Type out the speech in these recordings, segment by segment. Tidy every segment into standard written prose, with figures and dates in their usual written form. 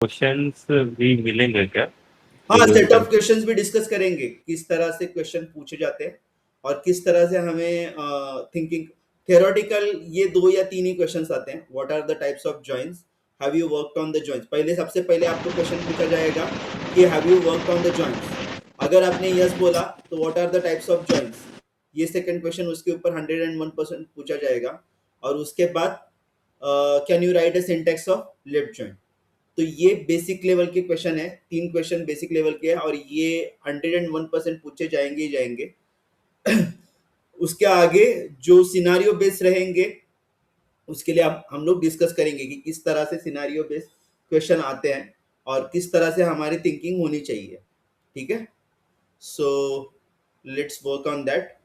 Questions भी मिलेंगे क्या? हाँ, सेट ऑफ रिवीजन। क्वेश्चंस भी डिस्कस करेंगे, किस तरह से क्वेश्चन पूछे जाते हैं और किस तरह से हमें थिंकिंग थियोरेटिकल। ये 2 या 3 ही क्वेश्चंस आते हैं। What are the types of joints, have you worked on the joints. पहले सबसे पहले आपको क्वेश्चन पूछा जाएगा कि have you worked on the joints. अगर आपने यस बोला तो what are the types of joints, ये सेकंड क्वेश्चन उसके ऊपर 101% पूछा जाएगा। और उसके बाद can you write a syntax of left joint. तो ये बेसिक लेवल के क्वेश्चन है, 3 क्वेश्चन बेसिक लेवल के हैं और ये 101% पूछे जाएंगे ही जाएंगे। उसके आगे जो सिनारियो बेस रहेंगे उसके लिए अब हम लोग डिस्कस करेंगे कि किस तरह से सिनारियो बेस क्वेश्चन आते हैं और किस तरह से हमारी थिंकिंग होनी चाहिए। ठीक है, so let's work on that.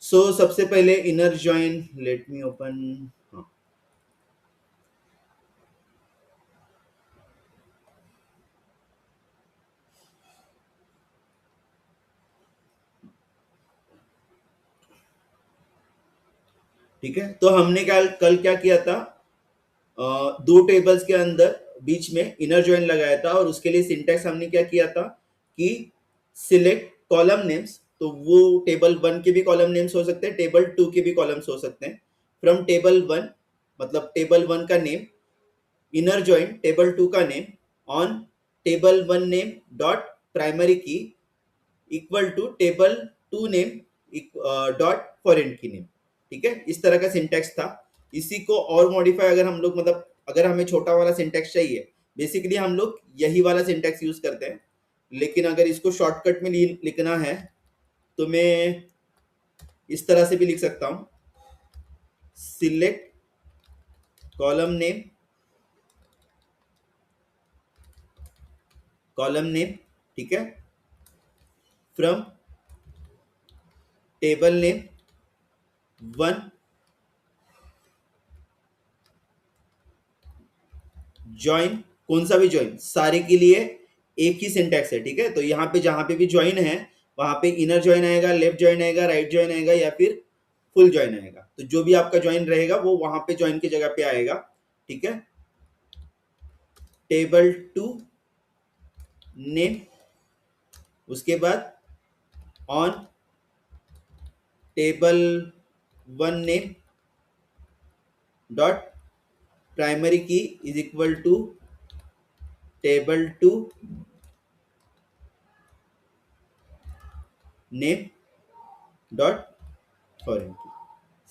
So सबसे पहले inner join, let me open. ठीक है, तो हमने कल क्या किया था, 2 टेबल्स के अंदर बीच में इनर जॉइन लगाया था और उसके लिए सिंटैक्स हमने क्या किया था कि सिलेक्ट कॉलम नेम्स। तो वो टेबल 1 के भी कॉलम नेम्स हो सकते हैं, टेबल 2 के भी कॉलम्स हो सकते हैं। फ्रॉम टेबल 1, मतलब टेबल 1 का नेम, इनर जॉइन टेबल 2 का name on table 1 name dot primary key equal to table 2 name dot foreign key name. ठीक है, इस तरह का सिंटैक्स था। इसी को और मॉडिफाई अगर हम लोग, मतलब अगर हमें छोटा वाला सिंटैक्स चाहिए, बेसिकली हम लोग यही वाला सिंटैक्स यूज करते हैं, लेकिन अगर इसको शॉर्टकट में लिखना है तो मैं इस तरह से भी लिख सकता हूं, सिलेक्ट कॉलम नेम, ठीक है, फ्रॉम टेबल नेम 1 ज्वाइन, कौन सा भी ज्वाइन, सारे के लिए एक ही सिंटैक्स है। ठीक है, तो यहाँ पे जहां पे भी ज्वाइन है वहां पे इनर ज्वाइन आएगा, लेफ्ट ज्वाइन आएगा, राइट ज्वाइन आएगा या फिर फुल ज्वाइन आएगा। तो जो भी आपका ज्वाइन रहेगा वो वहां पे ज्वाइन की जगह पे आएगा। ठीक है, टेबल 2 नेम, उसके बाद on table 1 name dot primary key is equal to table 2 name dot foreign key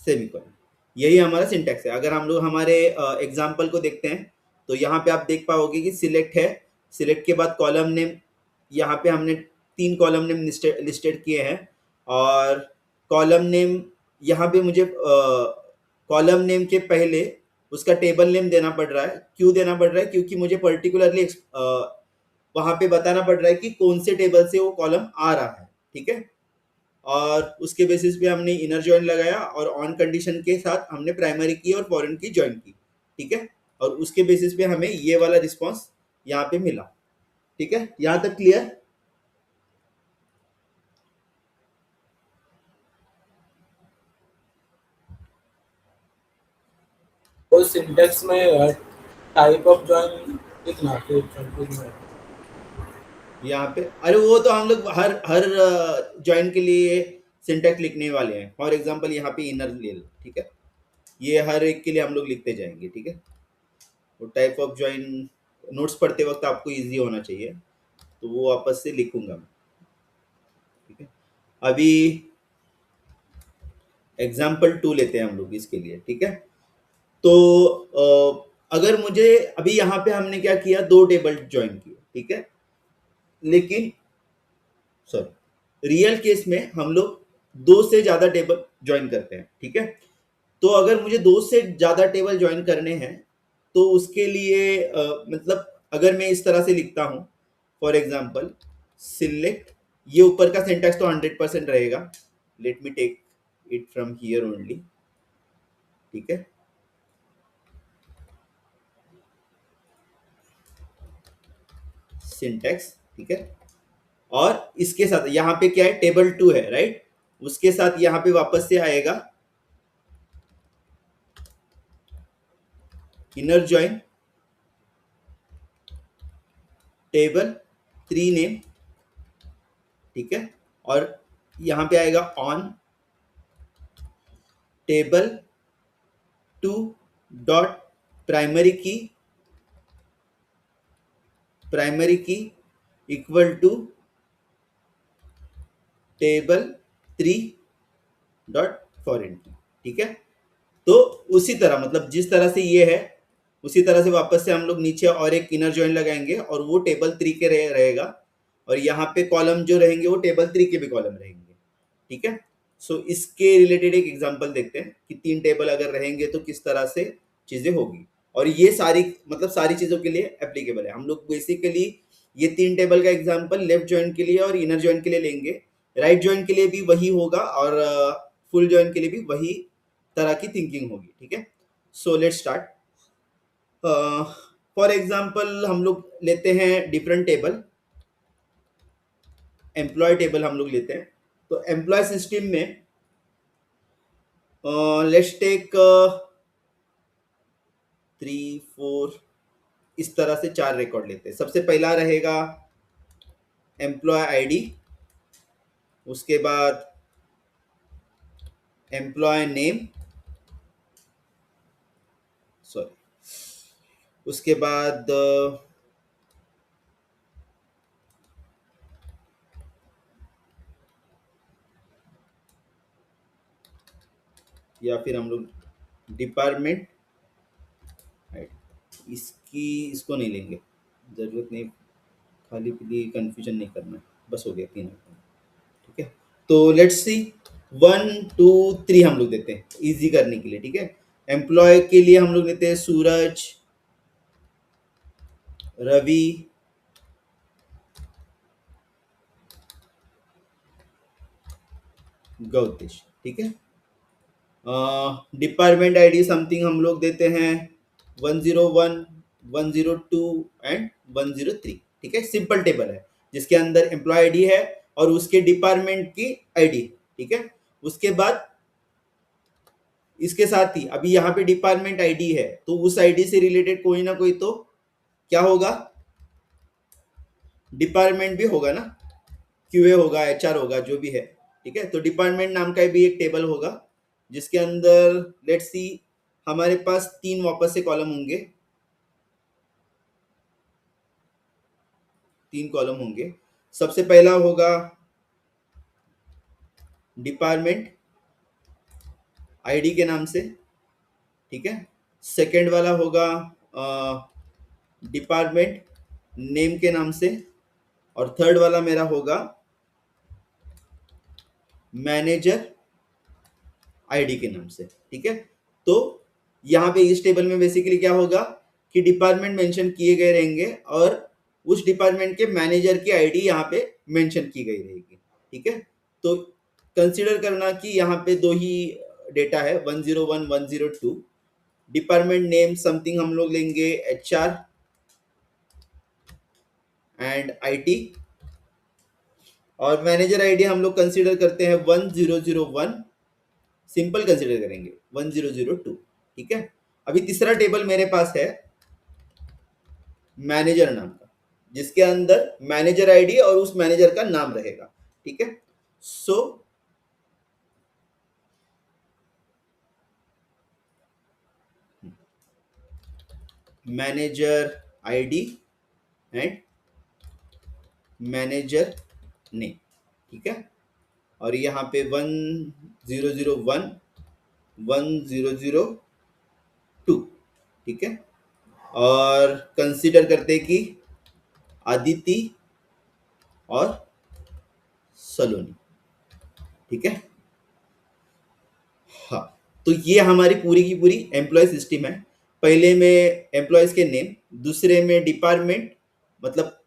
semicolon. यही हमारा सिंटैक्स है। अगर हम लोग हमारे एग्जाम्पल को देखते हैं तो यहाँ पे आप देख पाओगे कि सिलेक्ट है, सिलेक्ट के बाद कॉलम नेम, यहाँ पे हमने 3 कॉलम नेम लिस्टेड किए हैं और कॉलम नेम यहाँ पे मुझे कॉलम नेम के पहले उसका टेबल नेम देना पड़ रहा है। क्यों देना पड़ रहा है? क्योंकि मुझे पर्टिकुलरली वहां पे बताना पड़ रहा है कि कौन से टेबल से वो कॉलम आ रहा है। ठीक है, और उसके बेसिस पे हमने इनर जॉइन लगाया और ऑन कंडीशन के साथ हमने प्राइमरी की और फॉरेन की ज्वाइन की। ठीक है, और उसके बेसिस पे हमें ये वाला रिस्पॉन्स यहाँ पे मिला। ठीक है, यहाँ तक क्लियर? और सिंटेक्स में टाइप ऑफ जॉइन लिखना फिर कंफ्यूज में। यहाँ पे अरे वो तो हम लोग हर हर ज्वाइन के लिए सिंटैक्स लिखने वाले हैं। फॉर एग्जांपल यहाँ पे इनर ले लो। ठीक है, ये हर एक के लिए हम लोग लिखते जाएंगे। ठीक है, वो टाइप ऑफ ज्वाइन नोट्स पढ़ते वक्त आपको इजी होना चाहिए, तो वो वापस से लिखूंगा मैं। ठीक है, अभी एग्जाम्पल 2 लेते हैं हम लोग इसके लिए। ठीक है, तो अगर मुझे अभी यहाँ पे हमने क्या किया, 2 टेबल ज्वाइन किए। ठीक है, लेकिन सॉरी, रियल केस में हम लोग 2 से ज्यादा टेबल ज्वाइन करते हैं। ठीक है, तो अगर मुझे 2 से ज्यादा टेबल ज्वाइन करने हैं तो उसके लिए मतलब अगर मैं इस तरह से लिखता हूं, फॉर एग्जाम्पल सिलेक्ट, ये ऊपर का सिंटैक्स तो 100% रहेगा। Let me take it from here only. ठीक है, सिंटैक्स। ठीक है, और इसके साथ यहाँ पे क्या है, टेबल 2 है, राइट। उसके साथ यहाँ पे वापस से आएगा इनर ज्वाइन टेबल 3 नेम, ठीक है, और यहाँ पे आएगा on table 2 dot primary key equal to table 3 dot foreign key, ठीक है। तो उसी तरह मतलब जिस तरह से ये है उसी तरह से वापस से हम लोग नीचे और एक इनर जॉइन लगाएंगे और वो टेबल 3 के रहेगा और यहाँ पे कॉलम जो रहेंगे वो टेबल 3 के भी कॉलम रहेंगे, ठीक है। सो इसके रिलेटेड एक एग्जांपल देखते हैं कि 3 टेबल अगर रहेंगे तो किस तरह से चीजें होगी, और ये सारी मतलब सारी चीजों के लिए एप्लीकेबल है। हम लोग बेसिकली ये 3 टेबल का एग्जांपल लेफ्ट जॉइन के लिए और इनर जॉइन के लिए लेंगे, राइट जॉइन के लिए भी वही होगा और फुल जॉइन के लिए भी वही तरह की थिंकिंग होगी, ठीक है। So let's start. For example हम लोग लेते हैं डिफरेंट टेबल, एम्प्लॉय टेबल हम लोग लेते हैं। तो एम्प्लॉय सिस्टम में लेट्स टेक 3 4 इस तरह से 4 रिकॉर्ड लेते हैं। सबसे पहला रहेगा एम्प्लॉय आईडी, उसके बाद एम्प्लॉय नेम, सॉरी, उसके बाद या फिर हम लोग डिपार्टमेंट, इसको नहीं लेंगे, जरूरत नहीं, खाली पीली कंफ्यूजन नहीं करना है, बस हो गया 3, ठीक है। तो लेट्स सी 1 2 3 हम लोग देते हैं इजी करने के लिए, ठीक है। एम्प्लॉय के लिए हम लोग लेते हैं सूरज, रवि, गौतेश, ठीक है। डिपार्टमेंट आईडी समथिंग हम लोग देते हैं 101 102 एंड 103, ठीक है। सिंपल टेबल है जिसके अंदर एम्प्लॉय आईडी है और उसके डिपार्टमेंट की आईडी, ठीक है। उसके बाद इसके साथ ही अभी यहाँ पे डिपार्टमेंट आईडी है तो उस आईडी से रिलेटेड कोई ना कोई तो क्या होगा, डिपार्टमेंट भी होगा ना, क्यूए होगा, एचआर होगा, जो भी है, ठीक है। तो डिपार्टमेंट नाम का भी एक टेबल होगा जिसके अंदर लेट्स सी हमारे पास 3 वापस से कॉलम होंगे, 3 कॉलम होंगे। सबसे पहला होगा डिपार्टमेंट आईडी के नाम से, ठीक है। सेकंड वाला होगा डिपार्टमेंट नेम के नाम से और थर्ड वाला मेरा होगा मैनेजर आईडी के नाम से, ठीक है। तो यहाँ पे इस टेबल में बेसिकली क्या होगा कि डिपार्टमेंट मेंशन किए गए रहेंगे और उस डिपार्टमेंट के मैनेजर की आईडी यहाँ पे मेंशन की गई रहेगी, ठीक है। तो कंसीडर करना कि यहाँ पे 2 ही डेटा है 101 102, डिपार्टमेंट नेम समथिंग हम लोग लेंगे एचआर एंड आईटी और मैनेजर आईडी हम लोग कंसीडर करते हैं 1001, सिंपल कंसीडर करेंगे 1002, ठीक है। अभी तीसरा टेबल मेरे पास है मैनेजर नाम का जिसके अंदर मैनेजर आईडी और उस मैनेजर का नाम रहेगा, ठीक है। So manager ID and manager name, ठीक है। और यहाँ पे 1001 1002, ठीक है। और कंसीडर करते कि आदिति और सलोनी, ठीक है। हाँ, तो ये हमारी पूरी की पूरी एम्प्लॉय सिस्टम है। पहले में एम्प्लॉयज के नेम, दूसरे में डिपार्टमेंट, मतलब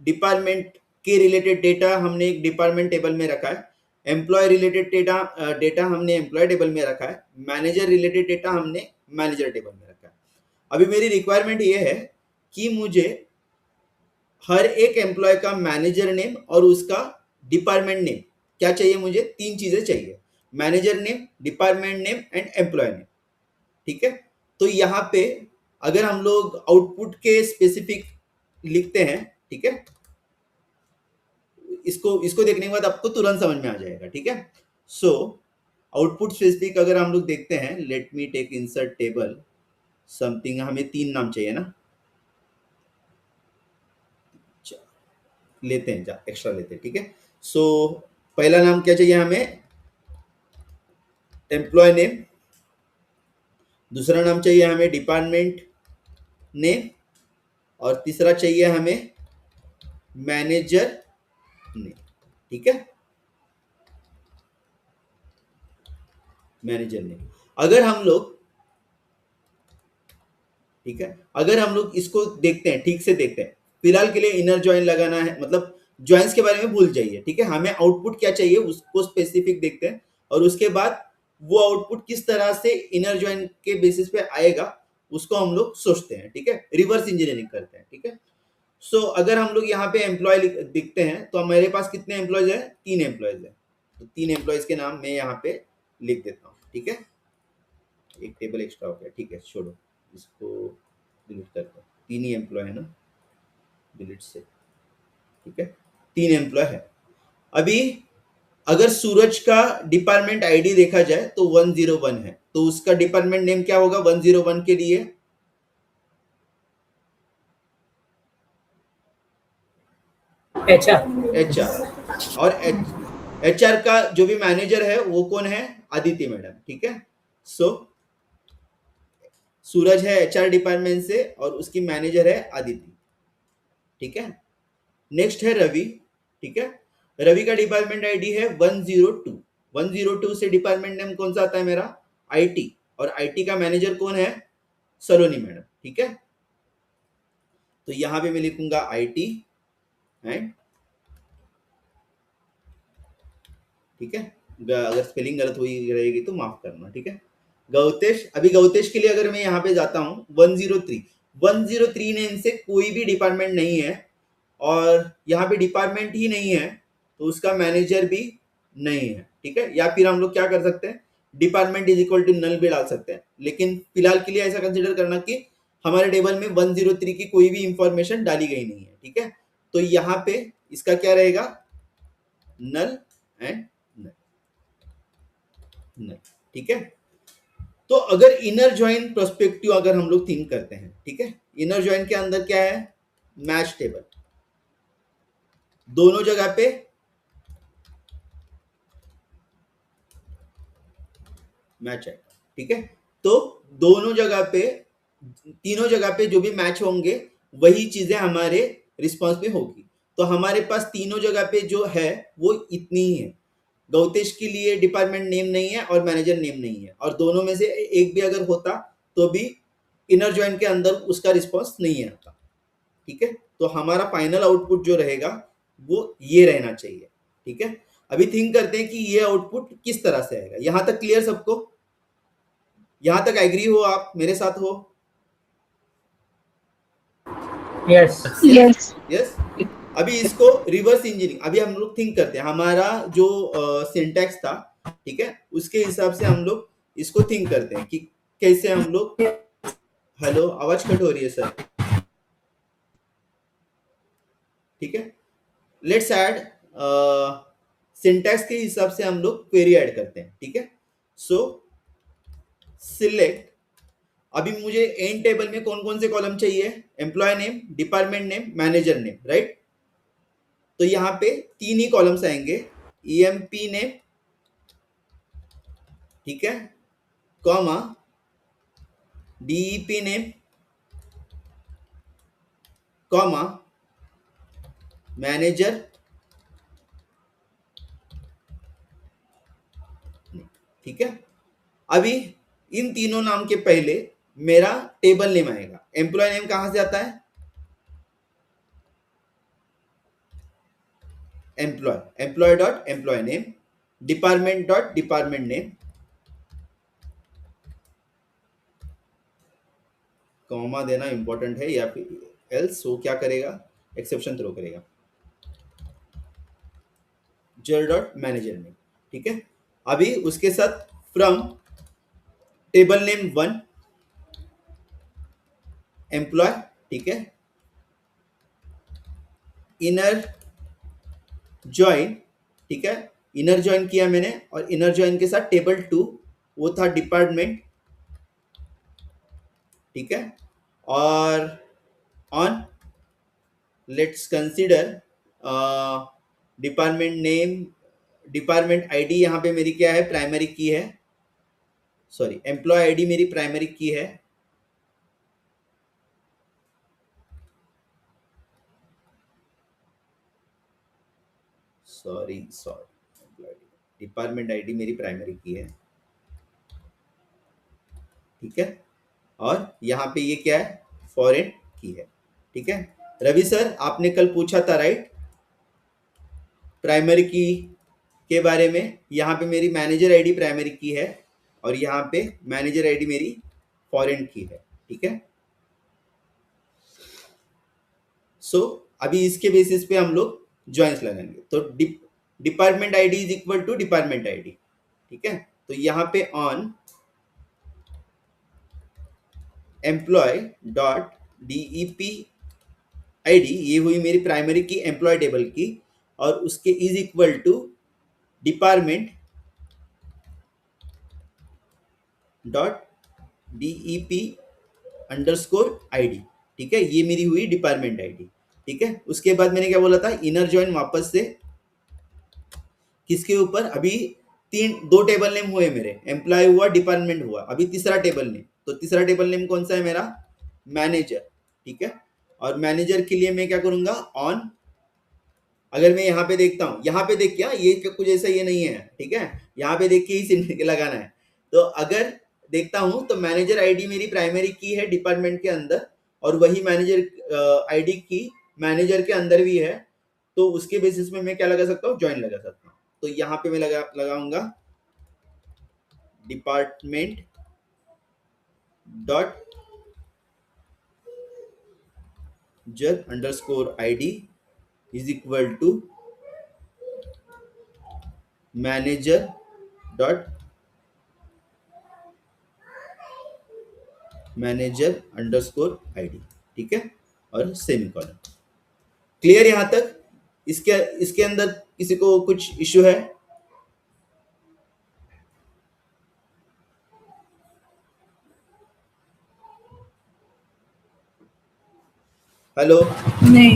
डिपार्टमेंट के रिलेटेड डेटा हमने एक डिपार्टमेंट टेबल में रखा है, एम्प्लॉय रिलेटेड डेटा हमने एम्प्लॉय टेबल में रखा है, मैनेजर रिलेटेड डेटा हमने मैनेजर टेबल में रखा है। अभी मेरी रिक्वायरमेंट ये है कि मुझे हर एक एम्प्लॉय का मैनेजर नेम और उसका डिपार्टमेंट नेम क्या चाहिए, मुझे 3 चीजें चाहिए, manager name, department name and employee name, ठीक है। तो यहाँ पे अगर हम लोग आउटपुट के स्पेसिफिक लिखते हैं, ठीक है, इसको इसको देखने के बाद आपको तुरंत समझ में आ जाएगा, ठीक है। सो आउटपुट स्पेसिफिक अगर हम लोग देखते हैं, let me take insert table something, हमें 3 नाम चाहिए ना, लेते हैं, जा एक्स्ट्रा लेते हैं, ठीक है। सो पहला नाम क्या चाहिए हमें, एम्प्लॉय नेम, दूसरा नाम चाहिए हमें डिपार्टमेंट नेम, और तीसरा चाहिए हमें मैनेजर नेम, ठीक है, मैनेजर नेम। अगर हम लोग, ठीक है, अगर हम लोग इसको देखते हैं, ठीक से देखते हैं, फिलहाल के लिए इनर जॉइन लगाना है, मतलब जॉइंस के बारे में भूल जाइए, ठीक है, हमें आउटपुट क्या चाहिए उसको स्पेसिफिक देखते हैं, और उसके बाद वो आउटपुट किस तरह से इनर जॉइन के बेसिस पे आएगा उसको हम लोग सोचते हैं, ठीक है, रिवर्स इंजीनियरिंग करते हैं, ठीक है। सो अगर हम लोग यहाँ पे एम्प्लॉय दिखते हैं तो मेरे पास कितने एम्प्लॉयज है, 3 एम्प्लॉयज है, तो 3 एम्प्लॉयज के नाम मैं यहाँ पे लिख देता हूँ, ठीक है, एक टेबल एक्स्ट्रा हो गया, ठीक है, छोड़ो इसको डिलीट करता हूँ, 3 ही एम्प्लॉय है ना, डिलीट से, ठीक है, 3 एम्प्लॉय है। अभी अगर सूरज का डिपार्टमेंट आईडी देखा जाए तो 101 है, तो उसका डिपार्टमेंट नेम क्या होगा 101 के लिए, HR। HR, और HR का जो भी मैनेजर है वो कौन है, आदित्य मैडम, ठीक है। सो सूरज है HR डिपार्टमेंट से और उसकी मैनेजर है आदित्य, ठीक है। नेक्स्ट है रवि, ठीक है, रवि का डिपार्टमेंट आईडी है 102, 102 से डिपार्टमेंट नेम कौन सा आता है मेरा, IT, और IT का मैनेजर कौन है, सलोनी मैडम, ठीक है। तो यहां पे मैं लिखूंगा IT एंड, ठीक है, अगर स्पेलिंग गलत हुई रहेगी तो माफ करना, ठीक है। गौतेश, अभी गौतेश के लिए अगर मैं यहाँ पे जाता हूँ 103, 103 नेम से कोई भी डिपार्टमेंट नहीं है, और यहाँ पे डिपार्टमेंट ही नहीं है तो उसका मैनेजर भी नहीं है, ठीक है। या फिर हम लोग क्या कर सकते हैं, department is equal to null भी डाल सकते हैं, लेकिन फिलहाल के लिए ऐसा कंसिडर करना कि हमारे टेबल में 103 की कोई भी इंफॉर्मेशन डाली गई नहीं है, ठीक है। तो यहाँ पे इसका क्या रहेगा, नल एंड नल, ठीक है। तो अगर इनर जॉइन प्रोस्पेक्टिव अगर हम लोग थिंक करते हैं, ठीक है, इनर जॉइन के अंदर क्या है, मैच टेबल, दोनों जगह पे मैच है, ठीक है। तो दोनों जगह पे, तीनों जगह पे जो भी मैच होंगे वही चीजें हमारे रिस्पॉन्स में होगी। तो हमारे पास तीनों जगह पे जो है वो इतनी ही है, गौतेश के लिए डिपार्टमेंट नेम नहीं है और मैनेजर नेम नहीं है, और दोनों में से एक भी अगर होता तो भी इनर जॉइन के अंदर उसका रिस्पॉन्स नहीं आता, ठीक है। तो हमारा फाइनल आउटपुट जो रहेगा वो ये रहना चाहिए, ठीक है। अभी थिंक करते हैं कि ये आउटपुट किस तरह से आएगा, यहां तक क्लियर सबको, यहां तक एग्री हो, आप मेरे साथ हो, यस। Yes. यस। अभी इसको रिवर्स इंजीनियरिंग, अभी हम लोग थिंक करते हैं, हमारा जो सिंटैक्स था, ठीक है, उसके हिसाब से हम लोग इसको थिंक करते हैं कि कैसे हम लोग, हेलो आवाज कट हो रही है सर, ठीक है। लेट्स ऐड, सिंटैक्स के हिसाब से हम लोग क्वेरी ऐड करते हैं, ठीक है। सो सिलेक्ट, अभी मुझे एंड टेबल में कौन कौन से कॉलम चाहिए, employee name, department name, manager name, right. तो यहाँ पे 3 ही कॉलम्स आएंगे, EMP नेम, ठीक है, comma DEP name, comma manager, ठीक है। अभी इन तीनों नाम के पहले मेरा टेबल नेम आएगा, एम्प्लॉय नेम कहां से आता है, employee, employee dot employee name, department dot department name, comma देना इंपॉर्टेंट है, या फिर एल्स वो क्या करेगा, एक्सेप्शन थ्रो करेगा, जर डॉट मैनेजर नेम, ठीक है। अभी उसके साथ फ्रॉम टेबल नेम 1 एम्प्लॉय, ठीक है, इनर ज्वाइन, ठीक है, इनर ज्वाइन किया मैंने और इनर ज्वाइन के साथ टेबल 2 वो था डिपार्टमेंट, ठीक है, और on let's consider department name, department ID यहाँ पे मेरी क्या है, प्राइमरी की है, सॉरी एम्प्लॉय आईडी मेरी प्राइमरी की है, सॉरी डिपार्टमेंट आईडी मेरी प्राइमरी की है, ठीक है, और यहाँ पे ये क्या है, फॉरेन की है, ठीक है। रवि सर आपने कल पूछा था राइट प्राइमरी की के बारे में, यहाँ पे मेरी मैनेजर आईडी प्राइमरी की है और यहाँ पे मैनेजर आईडी मेरी फॉरेन की है, ठीक है। सो अभी इसके बेसिस पे हम लोग ज्वाइंस लगाएंगे, तो department ID is equal to department ID, ठीक है। तो यहाँ पे on employee dot DEP ID, ये हुई मेरी प्राइमरी की एम्प्लॉय टेबल की, और उसके is equal to department dot DEP underscore ID, ठीक है, ये मेरी हुई डिपार्टमेंट आईडी, ठीक है। उसके बाद मैंने क्या बोला था, इनर ज्वाइन वापस से किसके ऊपर, अभी दो टेबल नेम हुए मेरे, एम्प्लॉय हुआ, डिपार्टमेंट हुआ, अभी तीसरा टेबल नेम, तो तीसरा टेबल नेम कौन सा है मेरा, मैनेजर, ठीक है। और मैनेजर के लिए मैं क्या करूंगा, ऑन, अगर मैं यहाँ पे देखता हूँ, यहाँ पे देख क्या, ये कुछ ऐसा ये नहीं है, ठीक है, यहाँ पे देख के ही लगाना है। तो अगर देखता हूँ तो मैनेजर आईडी मेरी प्राइमरी की है डिपार्टमेंट के अंदर, और वही मैनेजर आईडी की मैनेजर के अंदर भी है, तो उसके बेसिस में मैं क्या लगा सकता हूँ, ज्वाइन लगा सकता हूँ। तो यहाँ पे मैं लगाऊंगा department dot jar underscore ID is equal to manager dot manager underscore ID, ठीक है, और सेमीकोलन। क्लियर यहाँ तक? इसके अंदर किसी को कुछ इश्यू है? हेलो, नहीं।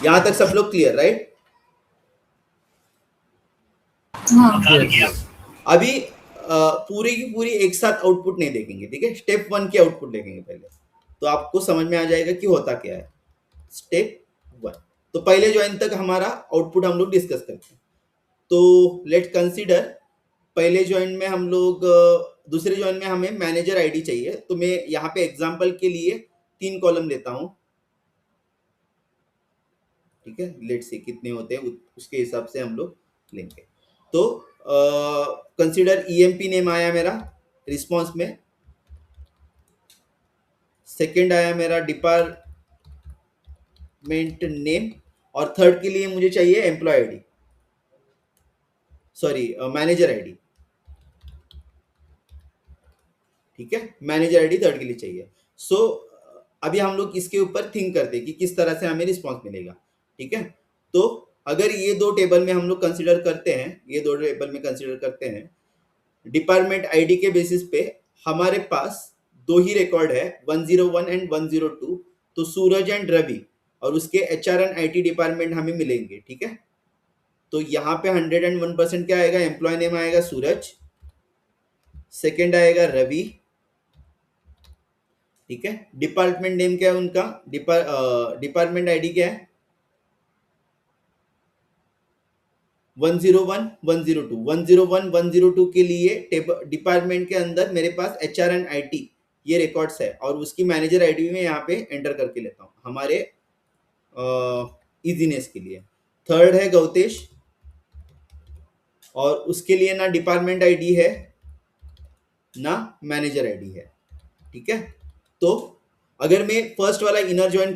यहाँ तक सब लोग क्लियर राइट? हाँ। अभी पूरी की पूरी एक साथ आउटपुट नहीं देखेंगे, ठीक है, स्टेप 1 की आउटपुट देखेंगे पहले, तो आपको समझ में आ जाएगा कि होता क्या है। स्टेप 1, तो पहले ज्वाइन तक हमारा आउटपुट हम लोग डिस्कस करते हैं। तो लेट कंसीडर पहले ज्वाइन में हम लोग, दूसरे ज्वाइन में हमें मैनेजर आईडी चाहिए, तो मैं यहाँ पे एग्जांपल के लिए 3 कॉलम लेता हूँ, ठीक है, लेट से कितने होते हैं उसके हिसाब से हम लोग लेंगे। तो कंसीडर ईएमपी नेम आया मेरा रिस्पॉन्स में, सेकंड आया मेरा डिपार्टमेंट नेम, और थर्ड के लिए मुझे चाहिए employee ID, sorry manager ID, ठीक है, मैनेजर आईडी थर्ड के लिए चाहिए। सो अभी हम लोग इसके ऊपर थिंक करते हैं कि किस तरह से हमें रिस्पॉन्स मिलेगा, ठीक है। तो अगर ये दो टेबल में हम लोग कंसीडर करते हैं, ये दो टेबल में कंसीडर करते हैं, डिपार्टमेंट आईडी के बेसिस पे हमारे पास दो ही रिकॉर्ड है, 101 एंड 102, तो सूरज एंड रवि, और उसके एचआर एंड आईटी डिपार्टमेंट हमें मिलेंगे, ठीक है। तो यहाँ पे 101% क्या आएगा, एम्प्लॉय नेम आएगा सूरज, सेकेंड आएगा रवि, ठीक है। डिपार्टमेंट नेम क्या है उनका, डिपार्टमेंट आईडी क्या है, 101 102, 101 102 के लिए डिपार्टमेंट के अंदर मेरे पास एचआर एंड आईटी ये रिकॉर्ड्स है, और उसकी मैनेजर आईडी में यहाँ पे एंटर करके लेता हूँ हमारे इजीनेस के लिए। थर्ड है गौतेश, और उसके लिए ना डिपार्टमेंट आईडी है ना मैनेजर आईडी है, ठीक है। तो अगर मैं फर्स्ट वाला इनर ज्वाइन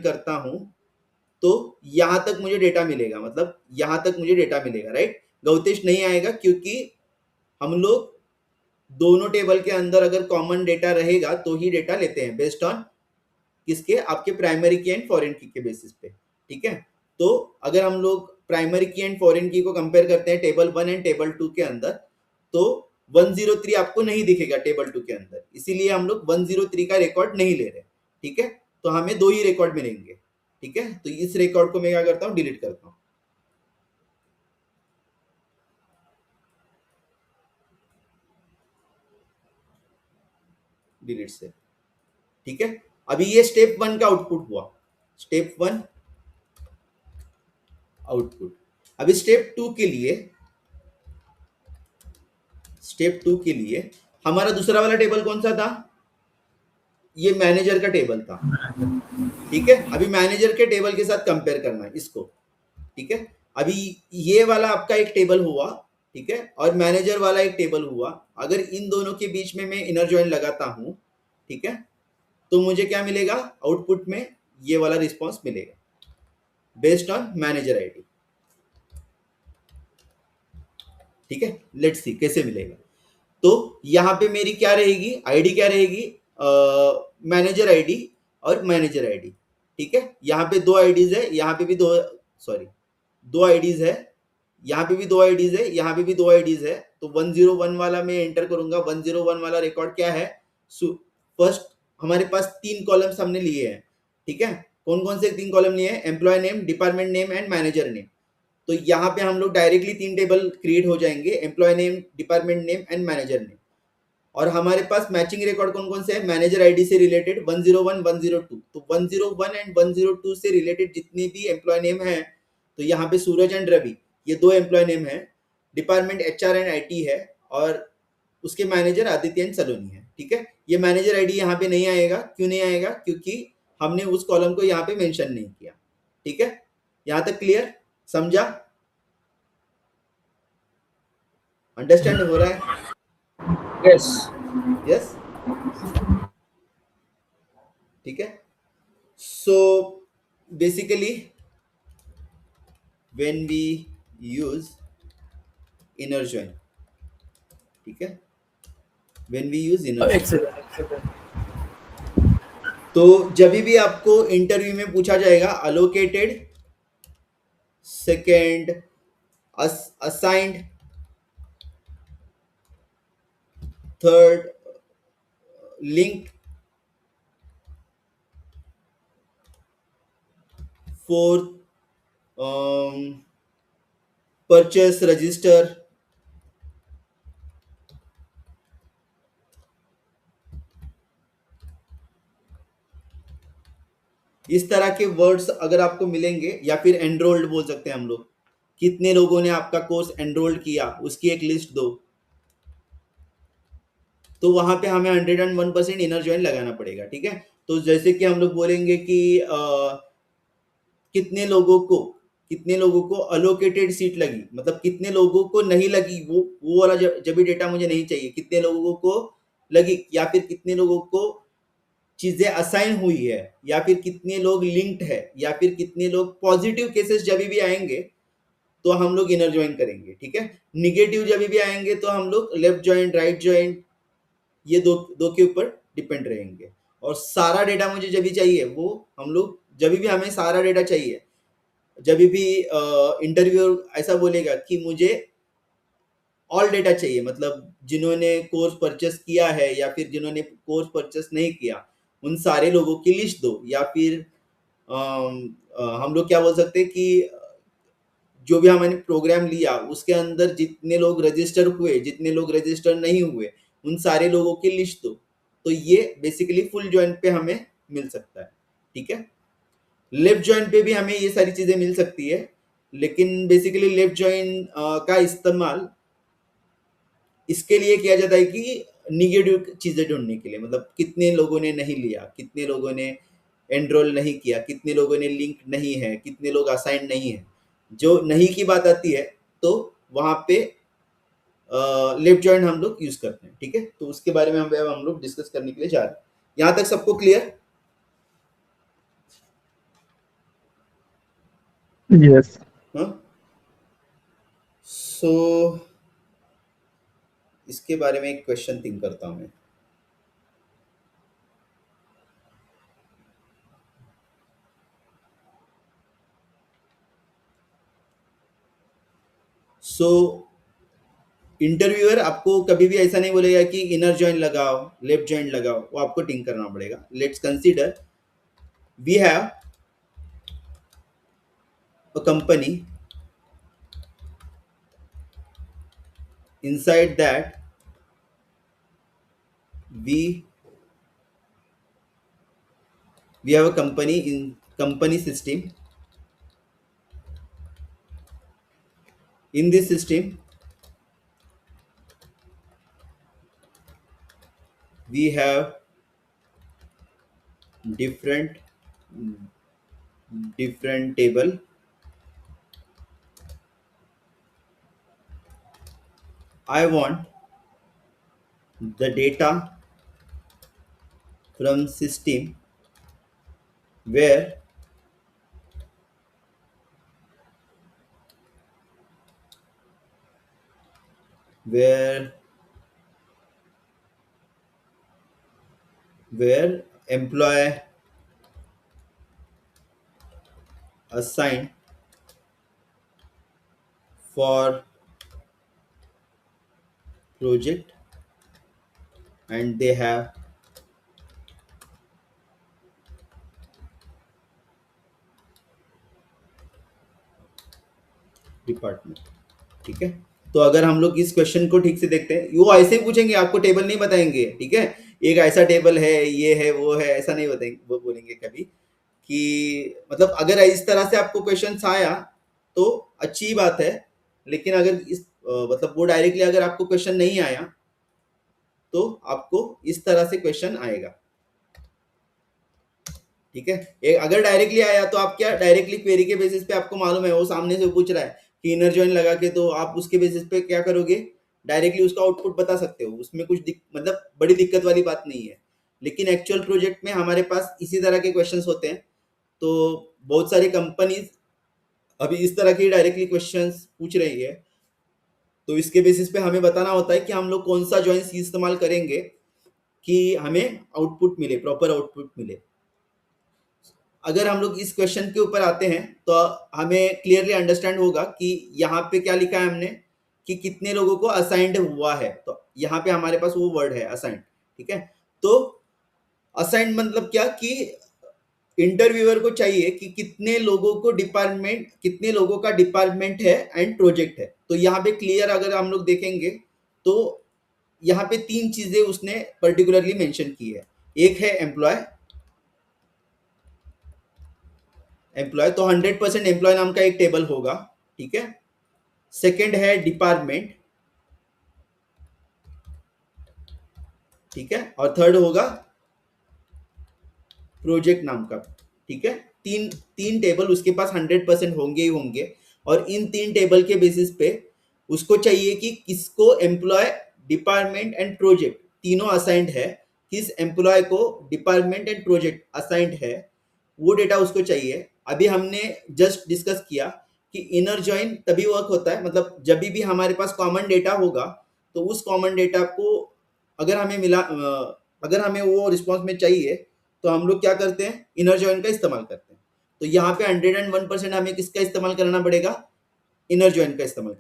करता हूं तो यहां तक मुझे डेटा मिलेगा, मतलब यहां तक मुझे डेटा मिलेगा, राइट। गौतेश नहीं आएगा क्योंकि हम लोग दोनों टेबल के अंदर अगर कॉमन डेटा रहेगा तो ही डेटा लेते हैं बेस्ड ऑन किसके, आपके प्राइमरी की एंड फॉरेन की के बेसिस पे, ठीक है। तो अगर हम लोग प्राइमरी की एंड फॉरेन की को कंपेयर करते हैं टेबल 1 एंड टेबल 2 के अंदर, तो 103 आपको नहीं दिखेगा टेबल 2 के अंदर, इसीलिए हम लोग 103 का रिकॉर्ड नहीं ले रहे, ठीक है। तो हमें 2 ही रिकॉर्ड मिलेंगे, ठीक है। तो इस रिकॉर्ड को मैं क्या करता हूँ, डिलीट करता हूँ, डिलीट से, ठीक है। अभी ये स्टेप 1 का आउटपुट हुआ, स्टेप 1 आउटपुट। अभी स्टेप 2 के लिए, स्टेप 2 के लिए हमारा दूसरा वाला टेबल कौन सा था, ये मैनेजर का टेबल था, ठीक है। अभी मैनेजर के टेबल के साथ कंपेयर करना है इसको, ठीक है। अभी ये वाला आपका एक टेबल हुआ, ठीक है, और मैनेजर वाला एक टेबल हुआ। अगर इन दोनों के बीच में मैं इनर जॉइन लगाता हूं, ठीक है, तो मुझे क्या मिलेगा आउटपुट में, ये वाला रिस्पॉन्स मिलेगा बेस्ड ऑन मैनेजर आईडी, ठीक है। लेट्स सी कैसे मिलेगा। तो यहाँ पे मेरी क्या रहेगी, आईडी क्या रहेगी, मैनेजर आईडी और मैनेजर आईडी, ठीक है। यहाँ पे दो आईडीज है, यहाँ पे भी दो, सॉरी दो आईडीज है, यहाँ पे भी दो आईडीज है, यहाँ पे भी दो आईडीज है। तो 101 वाला मैं एंटर करूंगा। 101 वाला रिकॉर्ड क्या है, फर्स्ट हमारे पास 3 कॉलम्स हमने लिए हैं, ठीक है। कौन कौन से 3 कॉलम लिए हैं, employee name, department name and manager name. तो यहाँ पे हम लोग डायरेक्टली 3 टेबल क्रिएट हो जाएंगे, employee name, department name and manager name. और हमारे पास मैचिंग रिकॉर्ड कौन कौन से है, मैनेजर आईडी से रिलेटेड 101 102। तो 101 एंड 102 से रिलेटेड जितने भी एम्प्लॉय नेम है, तो यहाँ पे सूरज एंड रवि, ये 2 एम्प्लॉय नेम है। डिपार्टमेंट एचआर एंड आईटी है, और उसके मैनेजर आदित्य एंड सलोनी है, ठीक है। ये मैनेजर आईडी यहाँ पे नहीं आएगा, क्यों नहीं आएगा, क्योंकि हमने उस कॉलम को यहाँ पे मेंशन नहीं किया, ठीक है। यहाँ तक क्लियर, समझा, अंडरस्टैंड हो रहा है, Yes. यस, ठीक है। So basically when we use inner join, ठीक है, when we use inner join, Excellent. Excellent. तो जब भी आपको इंटरव्यू में पूछा जाएगा allocated, second assigned, third link, fourth purchase register, इस तरह के वर्ड्स अगर आपको मिलेंगे, या फिर एनरोल्ड बोल सकते हैं हम लोग, कितने लोगों ने आपका कोर्स एनरोल्ड किया उसकी एक लिस्ट दो, तो वहां पे हमें 101% इनर जॉइन लगाना पड़ेगा, ठीक है। तो जैसे कि हम लोग बोलेंगे कि कितने लोगों को अलोकेटेड सीट लगी, मतलब कितने लोगों को नहीं लगी, वो वाला जब भी डेटा मुझे नहीं चाहिए, कितने लोगों को लगी, या फिर कितने लोगों को चीजें असाइन हुई है, या फिर कितने लोग लिंक्ड है, या फिर कितने लोग पॉजिटिव केसेस जब भी आएंगे तो हम लोग इनर ज्वाइन करेंगे, ठीक है। निगेटिव जब भी आएंगे तो हम लोग लेफ्ट ज्वाइन, राइट ज्वाइन, ये दो दो के ऊपर डिपेंड रहेंगे। और सारा डेटा मुझे जब भी चाहिए, वो हम लोग जब भी हमें सारा डेटा चाहिए, जब भी इंटरव्यू ऐसा बोलेगा कि मुझे ऑल डेटा चाहिए, मतलब जिन्होंने कोर्स परचेस किया है या फिर जिन्होंने कोर्स परचेस नहीं किया, उन सारे लोगों की लिस्ट दो, या फिर हम लोग क्या बोल सकते हैं कि जो भी हमने प्रोग्राम लिया उसके अंदर जितने लोग रजिस्टर हुए, जितने लोग रजिस्टर नहीं हुए, उन सारे लोगों की लिस्ट दो। तो ये बेसिकली फुल ज्वाइन पे हमें मिल सकता है, ठीक है। लेफ्ट ज्वाइन पे भी हमें ये सारी चीजें मिल सकती है, लेकिन बेसिकली लेफ्ट ज्वाइन का इस्तेमाल इसके लिए किया जाता है कि निगेटिव चीजें ढूंढने के लिए, मतलब कितने लोगों ने नहीं लिया, कितने लोगों ने एनरोल नहीं किया, कितने लोगों ने लिंक नहीं है, कितने लोग असाइन नहीं है। जो नहीं की बात आती है तो वहां पे लेफ्ट जॉइंट हम लोग यूज करते हैं, ठीक है। तो उसके बारे में हम लोग डिस्कस करने के लिए जा रहे हैं। यहाँ तक सबको क्लियर? यस। हाँ, सो इसके बारे में एक क्वेश्चन थिंक करता हूँ मैं। सो इंटरव्यूअर आपको कभी भी ऐसा नहीं बोलेगा कि इनर जॉइन लगाओ, लेफ्ट जॉइन लगाओ, वो आपको थिंक करना पड़ेगा. Let's consider we have a company, inside that we have a company in company system. In this system we have different table. I want the data from system where employee assigned for project and they have department. ठीक है, तो अगर हम लोग इस question को ठीक से देखते हैं, वो ऐसे ही पूछेंगे, आपको टेबल नहीं बताएंगे. ठीक है, एक ऐसा टेबल है, ये है, वो है, ऐसा नहीं बताएंगे. वो बोलेंगे कभी कि मतलब अगर इस तरह से आपको क्वेश्चन आया तो अच्छी बात है, लेकिन अगर इस मतलब वो डायरेक्टली अगर आपको क्वेश्चन नहीं आया तो आपको इस तरह से क्वेश्चन आएगा. ठीक है, अगर डायरेक्टली आया तो आप क्या डायरेक्टली क्वेरी के बेसिस पे आपको मालूम है वो सामने से पूछ रहा है कि इनर जॉइन लगा के, तो आप उसके बेसिस पे क्या करोगे, डायरेक्टली उसका आउटपुट बता सकते हो. उसमें कुछ मतलब बड़ी दिक्कत वाली बात नहीं है. लेकिन एक्चुअल प्रोजेक्ट में हमारे पास इसी तरह के क्वेश्चंस होते हैं. तो बहुत सारी कंपनीज अभी इस तरह की डायरेक्टली क्वेश्चंस पूछ रही है, तो इसके बेसिस पे हमें बताना होता है कि हम लोग कौन सा जॉइंस इस्तेमाल करेंगे कि हमें आउटपुट मिले, प्रॉपर आउटपुट मिले. अगर हम लोग इस क्वेश्चन के ऊपर आते हैं तो हमें क्लियरली अंडरस्टैंड होगा कि यहाँ पे क्या लिखा है हमने कि कितने लोगों को असाइंड हुआ है. तो यहाँ पे हमारे पास वो वर्ड है असाइंड. ठीक है, तो असाइंड मतलब क्या कि इंटरव्यूअर को चाहिए कि कितने लोगों का डिपार्टमेंट है एंड प्रोजेक्ट है. तो यहाँ पे क्लियर अगर हम लोग देखेंगे तो यहाँ पे 3 चीजें उसने पर्टिकुलरली मेंशन की है. एक है एम्प्लॉय, तो 100% एम्प्लॉय नाम का एक टेबल होगा. ठीक है, सेकंड है डिपार्टमेंट. ठीक है, और थर्ड होगा प्रोजेक्ट नाम का. ठीक है, तीन टेबल उसके पास 100% होंगे ही होंगे. और इन 3 टेबल के बेसिस पे उसको चाहिए कि किसको एम्प्लॉय, डिपार्टमेंट एंड प्रोजेक्ट तीनों असाइंड है, किस एम्प्लॉय को डिपार्टमेंट एंड प्रोजेक्ट असाइंड है, वो डेटा उसको चाहिए. अभी हमने जस्ट डिस्कस किया कि इनर जॉइन तभी वर्क होता है, मतलब जब भी हमारे पास कॉमन डेटा होगा तो उस कॉमन डेटा को अगर हमें वो रिस्पॉन्स में चाहिए तो हम लोग क्या करते हैं, इनर जॉइन का इस्तेमाल करते हैं. तो यहाँ पे 101% हमें किसका इस्तेमाल करना पड़ेगा, इनर जॉइन का इस्तेमाल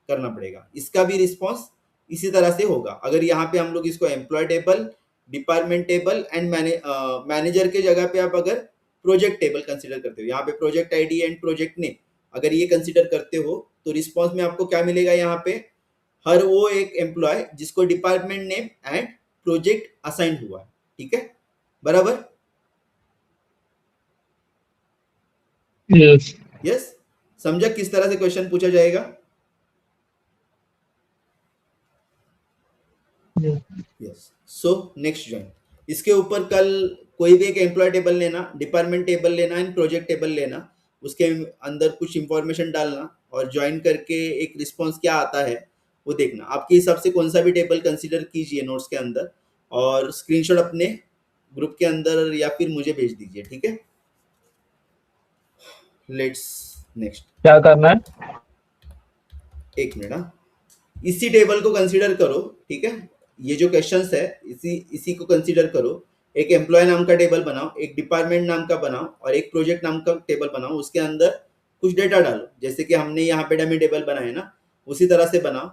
करना पड़ेगा. इसका भी रिस्पॉन्स इसी तरह से होगा. अगर यहाँ पे हम लोग इसको employee table, department table and manager के जगह पे आप अगर प्रोजेक्ट टेबल कंसीडर करते हो, यहाँ पे project ID and project name अगर ये कंसीडर करते हो तो रिस्पॉन्स में आपको क्या मिलेगा, यहाँ पे हर वो एक एम्प्लॉय जिसको department name and project assign हुआ है. ठीक है, बराबर. यस, समझा किस तरह से क्वेश्चन पूछा जाएगा. Yes, so next join. इसके ऊपर कल कोई भी एक एम्प्लॉय टेबल लेना, डिपार्टमेंट टेबल लेना एंड प्रोजेक्ट टेबल लेना, उसके अंदर कुछ इंफॉर्मेशन डालना और ज्वाइन करके एक रिस्पॉन्स क्या आता है वो देखना. आपके हिसाब से कौन सा भी टेबल कंसीडर कीजिए नोट्स के अंदर और स्क्रीनशॉट अपने ग्रुप के अंदर या फिर मुझे भेज दीजिए. ठीक है, लेट्स नेक्स्ट. क्या करना है? एक मिनट. इसी टेबल को कंसीडर करो. ठीक है, ये जो क्वेश्चंस है इसी को कंसीडर करो. एक एम्प्लॉय नाम का टेबल बनाओ, एक डिपार्टमेंट नाम का बनाओ और एक प्रोजेक्ट नाम का टेबल बनाओ. उसके अंदर कुछ डेटा डालो, जैसे कि हमने यहाँ पे डमी टेबल बनाया ना, उसी तरह से बनाओ,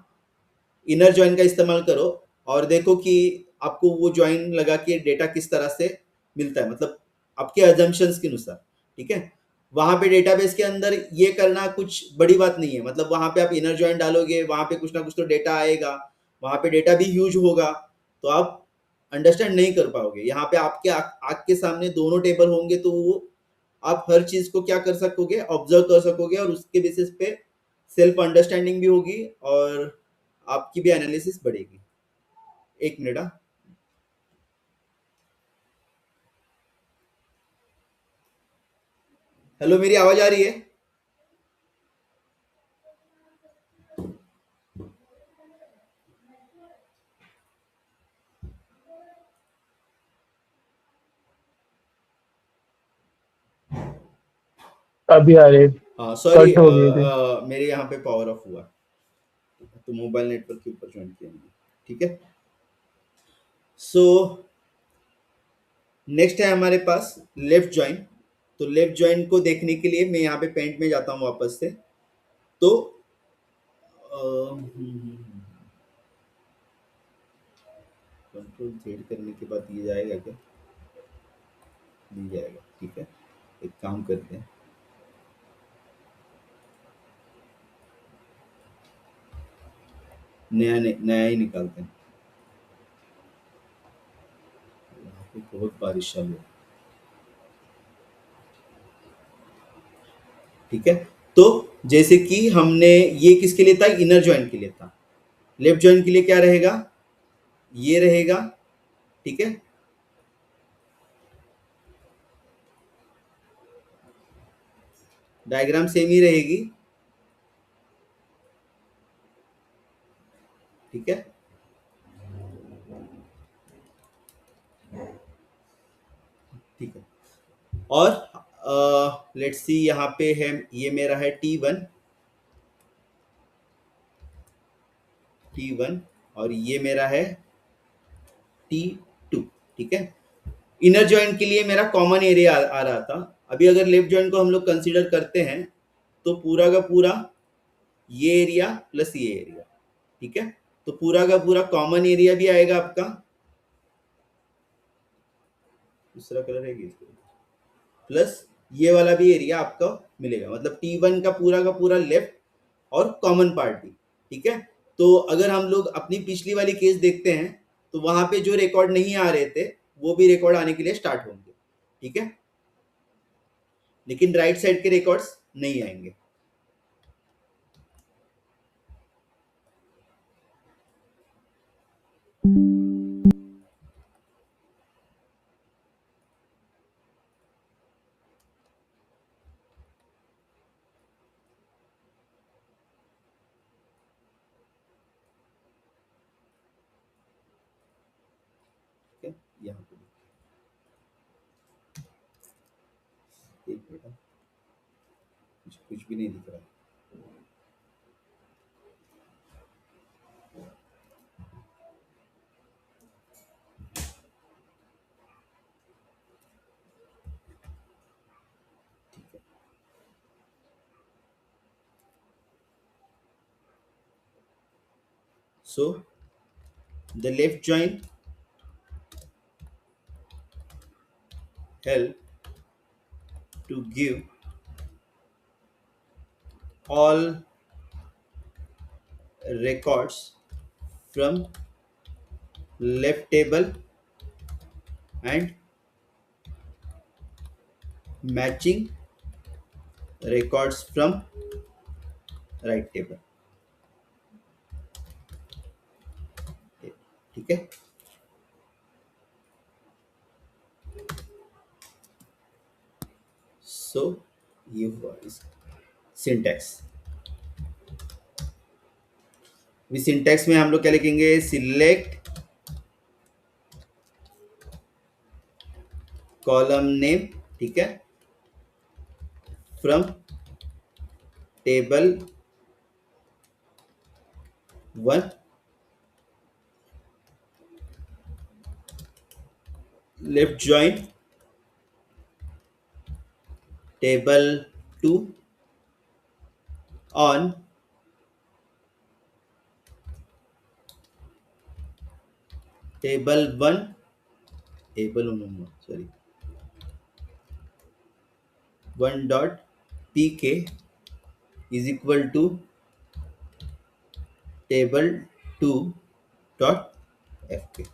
इनर जॉइन का इस्तेमाल करो और देखो कि आपको वो जॉइन लगा के डेटा किस तरह से मिलता है, मतलब आपके अजम्पशंस के अनुसार, ठीक है। वहां पे डेटाबेस के अंदर ये करना कुछ बड़ी बात नहीं है, मतलब वहां पे आप इनर जॉइन डालोगे, वहां पे कुछ ना कुछ तो डेटा आएगा, वहां पे डेटा भी ह्यूज होगा, तो आप अंडरस्टैंड नहीं कर पाओगे। यहाँ पे आपके आँख के सामने दोनों टेबल होंगे, तो वो आप हर चीज को क्या कर सकोगे, ऑब्जर्व कर सकोगे, और उसके बेसिस पे सेल्फ अंडरस्टैंडिंग भी होगी और आपकी भी एनालिसिस बढ़ेगी। एक मिनट। हाँ, हेलो, मेरी आवाज आ रही है? अभी आ रहे हाँ सॉरी, कट हो गए थे। मेरे यहाँ पे पावर ऑफ हुआ, तो मोबाइल नेटवर्क के ऊपर ज्वाइन किया मैंने, ठीक है। सो नेक्स्ट है हमारे पास लेफ्ट ज्वाइन। तो लेफ्ट ज्वाइन को देखने के लिए मैं यहाँ पे पेंट में जाता हूँ वापस से। तो कंट्रोल जेड करने के बाद ये जाएगा क्या? नहीं जाएगा, ठीक है। एक काम करते हैं, नया ही निकालते हैं। यहाँ पे बहुत बारिश चालू है, ठीक है। तो जैसे कि हमने, ये किसके लिए था? इनर ज्वाइन के लिए था। लेफ्ट ज्वाइन के लिए क्या रहेगा? ये रहेगा, ठीक है। डायग्राम सेम ही रहेगी, ठीक है। ठीक है, और लेट्स सी, यहाँ पे है, ये मेरा है T1 और ये मेरा है T2, ठीक है। इनर जॉइंट के लिए मेरा कॉमन एरिया आ रहा था। अभी अगर लेफ्ट जॉइंट को हम लोग कंसीडर करते हैं, तो पूरा का पूरा ये एरिया प्लस ये एरिया, ठीक है। तो पूरा का पूरा कॉमन एरिया भी आएगा आपका, दूसरा कलर है प्लस ये वाला भी एरिया आपका मिलेगा, मतलब T1 का पूरा लेफ्ट और कॉमन पार्ट भी, ठीक है। तो अगर हम लोग अपनी पिछली वाली केस देखते हैं, तो वहां पे जो रिकॉर्ड नहीं आ रहे थे, वो भी रिकॉर्ड आने के लिए स्टार्ट होंगे, ठीक है। लेकिन राइट साइड के रिकॉर्ड्स नहीं आएंगे। ठीक है, यहाँ पे एक मिनट, कुछ भी नहीं दिख रहा है। So the left join help to give all records from left table and matching records from right table, ठीक है। सो ये हुआ सिंटैक्स। सिंटैक्स में हम लोग क्या लिखेंगे? सिलेक्ट कॉलम नेम, ठीक है, from table 1, left join table 2 on table 1 table sorry 1 dot pk is equal to table 2 dot fk।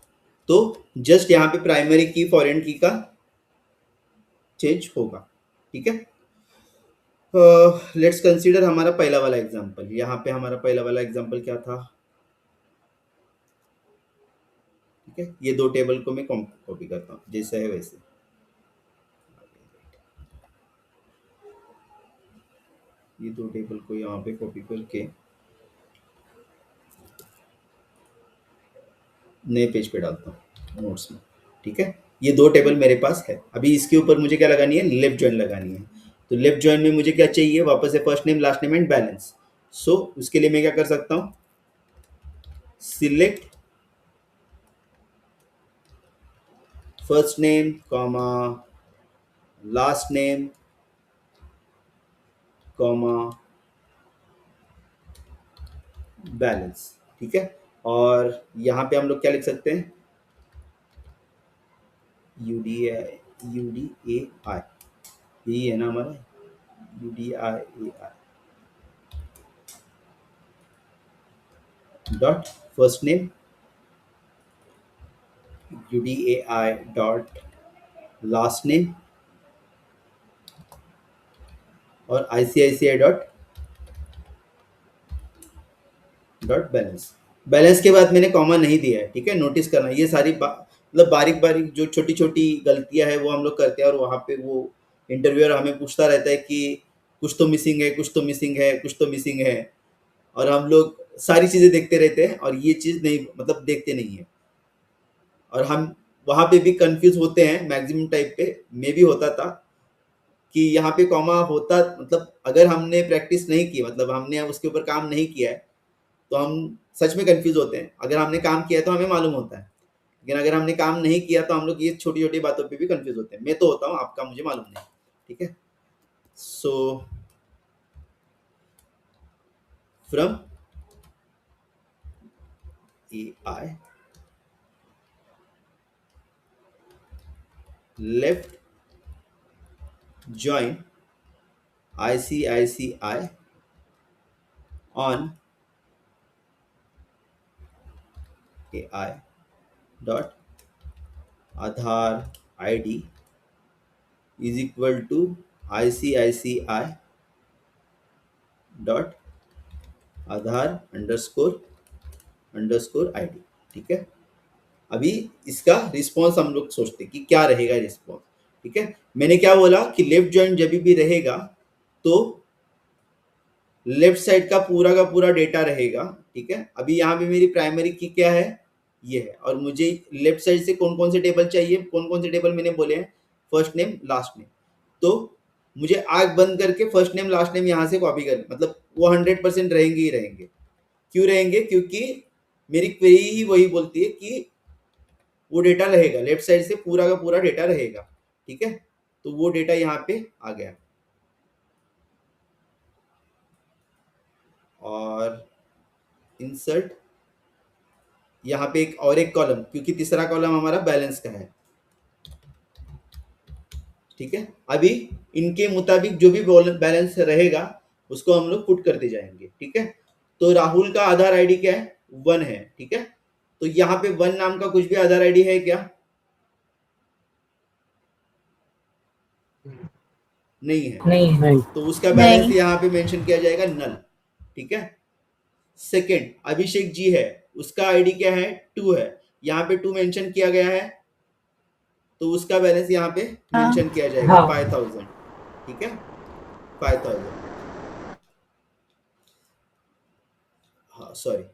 तो जस्ट यहाँ पे प्राइमरी की फॉरेन की का चेंज होगा, ठीक है। लेट्स कंसीडर हमारा पहला वाला एग्जांपल। यहाँ पे हमारा पहला वाला एग्जांपल क्या था, ठीक है। ये दो टेबल को मैं कॉपी करता हूँ जैसा है वैसे। ये दो टेबल को यहाँ पे कॉपी करके नए पेज पे डालता हूँ नोट्स में, ठीक है। ये दो टेबल मेरे पास है। अभी इसके ऊपर मुझे क्या लगानी है, लेफ्ट जॉइन लगानी है। तो लेफ्ट जॉइन में मुझे क्या चाहिए, वापस से first name last name and balance. So उसके लिए मैं क्या कर सकता हूँ, select first name comma last name comma balance, ठीक है। और यहाँ पे हम लोग क्या लिख सकते हैं, UDI यही है ना हमारा, UDI dot first name, UDAI dot last name और ICICI डॉट बैलेंस। बैलेंस के बाद मैंने कॉमा नहीं दिया है, ठीक है। नोटिस करना, ये सारी मतलब बारीक बारीक जो छोटी छोटी गलतियां हैं वो हम लोग करते हैं, और वहाँ पे वो इंटरव्यूअर हमें पूछता रहता है कि कुछ तो मिसिंग है, कुछ तो मिसिंग है, कुछ तो मिसिंग है, और हम लोग सारी चीज़ें देखते रहते हैं और ये चीज़ नहीं, मतलब देखते नहीं है, और हम वहाँ पे भी कंफ्यूज होते हैं। मैक्सिमम टाइप पे मैं भी होता था कि यहाँ पे कॉमा होता, मतलब अगर हमने प्रैक्टिस नहीं की, मतलब हमने उसके ऊपर काम नहीं किया है, तो हम सच में कंफ्यूज होते हैं। अगर हमने काम किया है तो हमें मालूम होता है, लेकिन अगर हमने काम नहीं किया तो हम लोग ये छोटी छोटी बातों पे भी कंफ्यूज होते हैं। मैं तो होता हूँ, आपका मुझे मालूम नहीं, ठीक है। So from AI left join ICICI on AI dot Aadhaar ID is equal to ICICI dot Aadhaar underscore ID, ठीक है। अभी इसका रिस्पॉन्स हम लोग सोचते कि क्या रहेगा रिस्पॉन्स, ठीक है। मैंने क्या बोला कि लेफ्ट जॉइन जब भी रहेगा तो लेफ्ट साइड का पूरा डेटा रहेगा, ठीक है। अभी यहाँ पे मेरी प्राइमरी की क्या है, ये है, और मुझे लेफ्ट साइड से कौन कौन से टेबल चाहिए, कौन कौन से टेबल मैंने बोले हैं, फर्स्ट नेम लास्ट नेम। तो मुझे आंख बंद करके फर्स्ट नेम लास्ट नेम यहाँ से कॉपी कर, मतलब वो 100% रहेंगे ही रहेंगे। क्यों रहेंगे, क्योंकि मेरी क्वेरी ही वही बोलती है कि वो डेटा रहेगा, लेफ्ट साइड से पूरा का पूरा डेटा रहेगा, ठीक है। तो वो डेटा यहाँ पे आ गया, और इंसर्ट यहाँ पे एक कॉलम, क्योंकि तीसरा कॉलम हमारा बैलेंस का है, ठीक है। अभी इनके मुताबिक जो भी बैलेंस रहेगा उसको हम लोग पुट करते जाएंगे, ठीक है। तो राहुल का आधार आईडी क्या है, 1 है, ठीक है। तो यहाँ पे 1 नाम का कुछ भी आधार आईडी है क्या, नहीं है, नहीं तो उसका बैलेंस नहीं। यहाँ पे मेंशन किया जाएगा नल, ठीक है। सेकंड अभिषेक जी है, उसका आईडी क्या है, 2 है, यहाँ पे 2 मेंशन किया गया है, तो उसका बैलेंस यहाँ पे मेंशन किया जाएगा हाँ। 5000, ठीक है, 5000। हाँ सॉरी,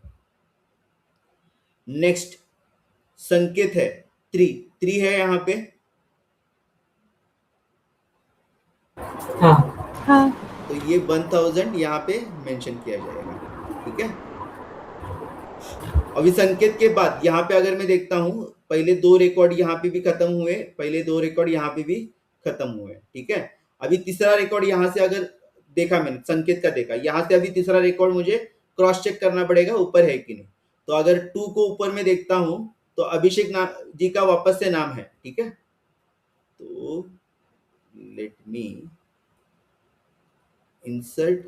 नेक्स्ट संकेत है 3 है यहाँ पे, हाँ हाँ। तो ये 1000 यहाँ पे मेंशन किया जाएगा, ठीक है। अभी संकेत के बाद यहाँ पे अगर मैं देखता हूँ, पहले 2 रिकॉर्ड यहाँ पे भी खत्म हुए, पहले 2 रिकॉर्ड यहाँ पे भी खत्म हुए, ठीक है। अभी तीसरा रिकॉर्ड यहाँ से अगर देखा मैंने, संकेत का देखा, यहाँ से अभी तीसरा रिकॉर्ड मुझे क्रॉस चेक करना पड़ेगा ऊपर है कि नहीं। तो अगर 2 को ऊपर में देखता हूँ तो अभिषेक जी का वापस से नाम है, ठीक है। तो लेट मी इंसर्ट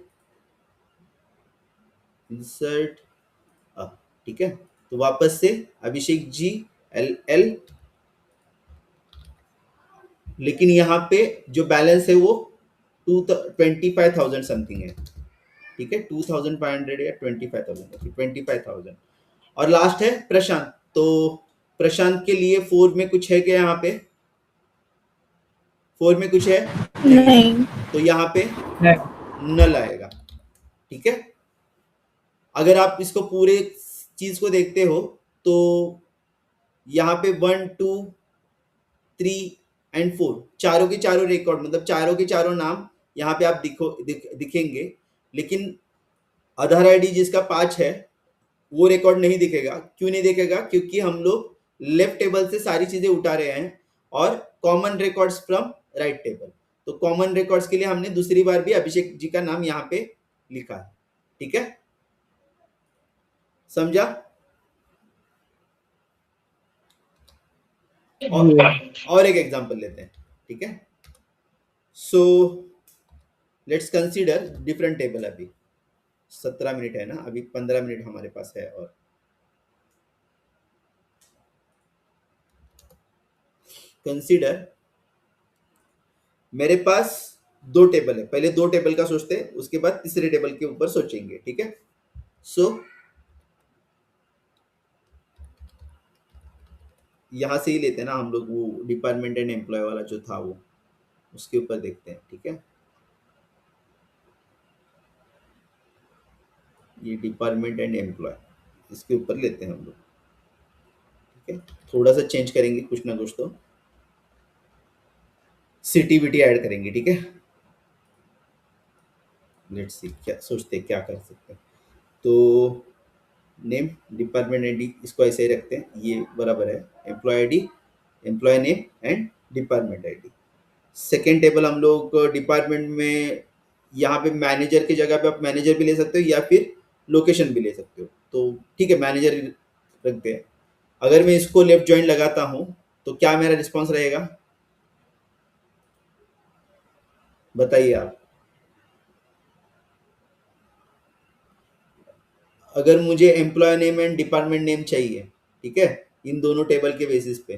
ठीक है। तो वापस से अभिषेक जी LL, लेकिन यहाँ पे जो बैलेंस है वो 25,000 समथिंग है, ठीक है। 2,500 या 25,000, 25,000। और लास्ट है प्रशांत। तो प्रशांत के लिए 4 में कुछ है क्या? यहाँ पे 4 में कुछ है? नहीं। तो यहाँ पे नल आएगा, ठीक है। अगर आप इसको पूरे चीज को देखते हो तो यहाँ पे 1 2 3 एंड 4 चारों के चारों रिकॉर्ड, मतलब चारों के चारों नाम यहाँ पे आप दिखेंगे, लेकिन आधार आईडी जिसका 5 है वो रिकॉर्ड नहीं दिखेगा। क्यों नहीं दिखेगा? क्योंकि हम लोग लेफ्ट टेबल से सारी चीजें उठा रहे हैं और common records from right table. तो कॉमन रिकॉर्ड्स के लिए हमने दूसरी बार भी अभिषेक जी का नाम यहाँ पे लिखा है, ठीक है। समझा? और एक एग्जांपल लेते हैं, ठीक है। So let's consider different table. अभी 17 मिनट है ना, अभी 15 मिनट हमारे पास है। और कंसीडर मेरे पास 2 टेबल है। पहले 2 टेबल का सोचते हैं, उसके बाद तीसरे टेबल के ऊपर सोचेंगे, ठीक है। सो यहां से ही लेते हैं ना हम लोग, वो डिपार्टमेंट एंड एम्प्लॉय वाला जो था वो, उसके ऊपर देखते हैं, ठीक है। ये डिपार्टमेंट एंड एम्प्लॉय, इसके ऊपर लेते हैं हम लोग, ठीक है। थोड़ा सा चेंज करेंगे, कुछ ना कुछ तो सिटी विटी ऐड करेंगे, ठीक है। लेट्स सी क्या सोचते हैं, क्या कर सकते हैं। तो नेम डिपार्टमेंट आईडी इसको ऐसे ही रखते हैं, ये बराबर है। Employee ID, employee name and department ID. Second table हम लोग डिपार्टमेंट में यहाँ पे मैनेजर की जगह पे आप मैनेजर भी ले सकते हो या फिर लोकेशन भी ले सकते हो। तो ठीक है, मैनेजर रखते हैं। अगर मैं इसको लेफ्ट जॉइन लगाता हूँ तो क्या मेरा रिस्पॉन्स रहेगा? बताइए आप। अगर मुझे employee name and department name चाहिए, ठीक है, इन दोनों टेबल के बेसिस पे,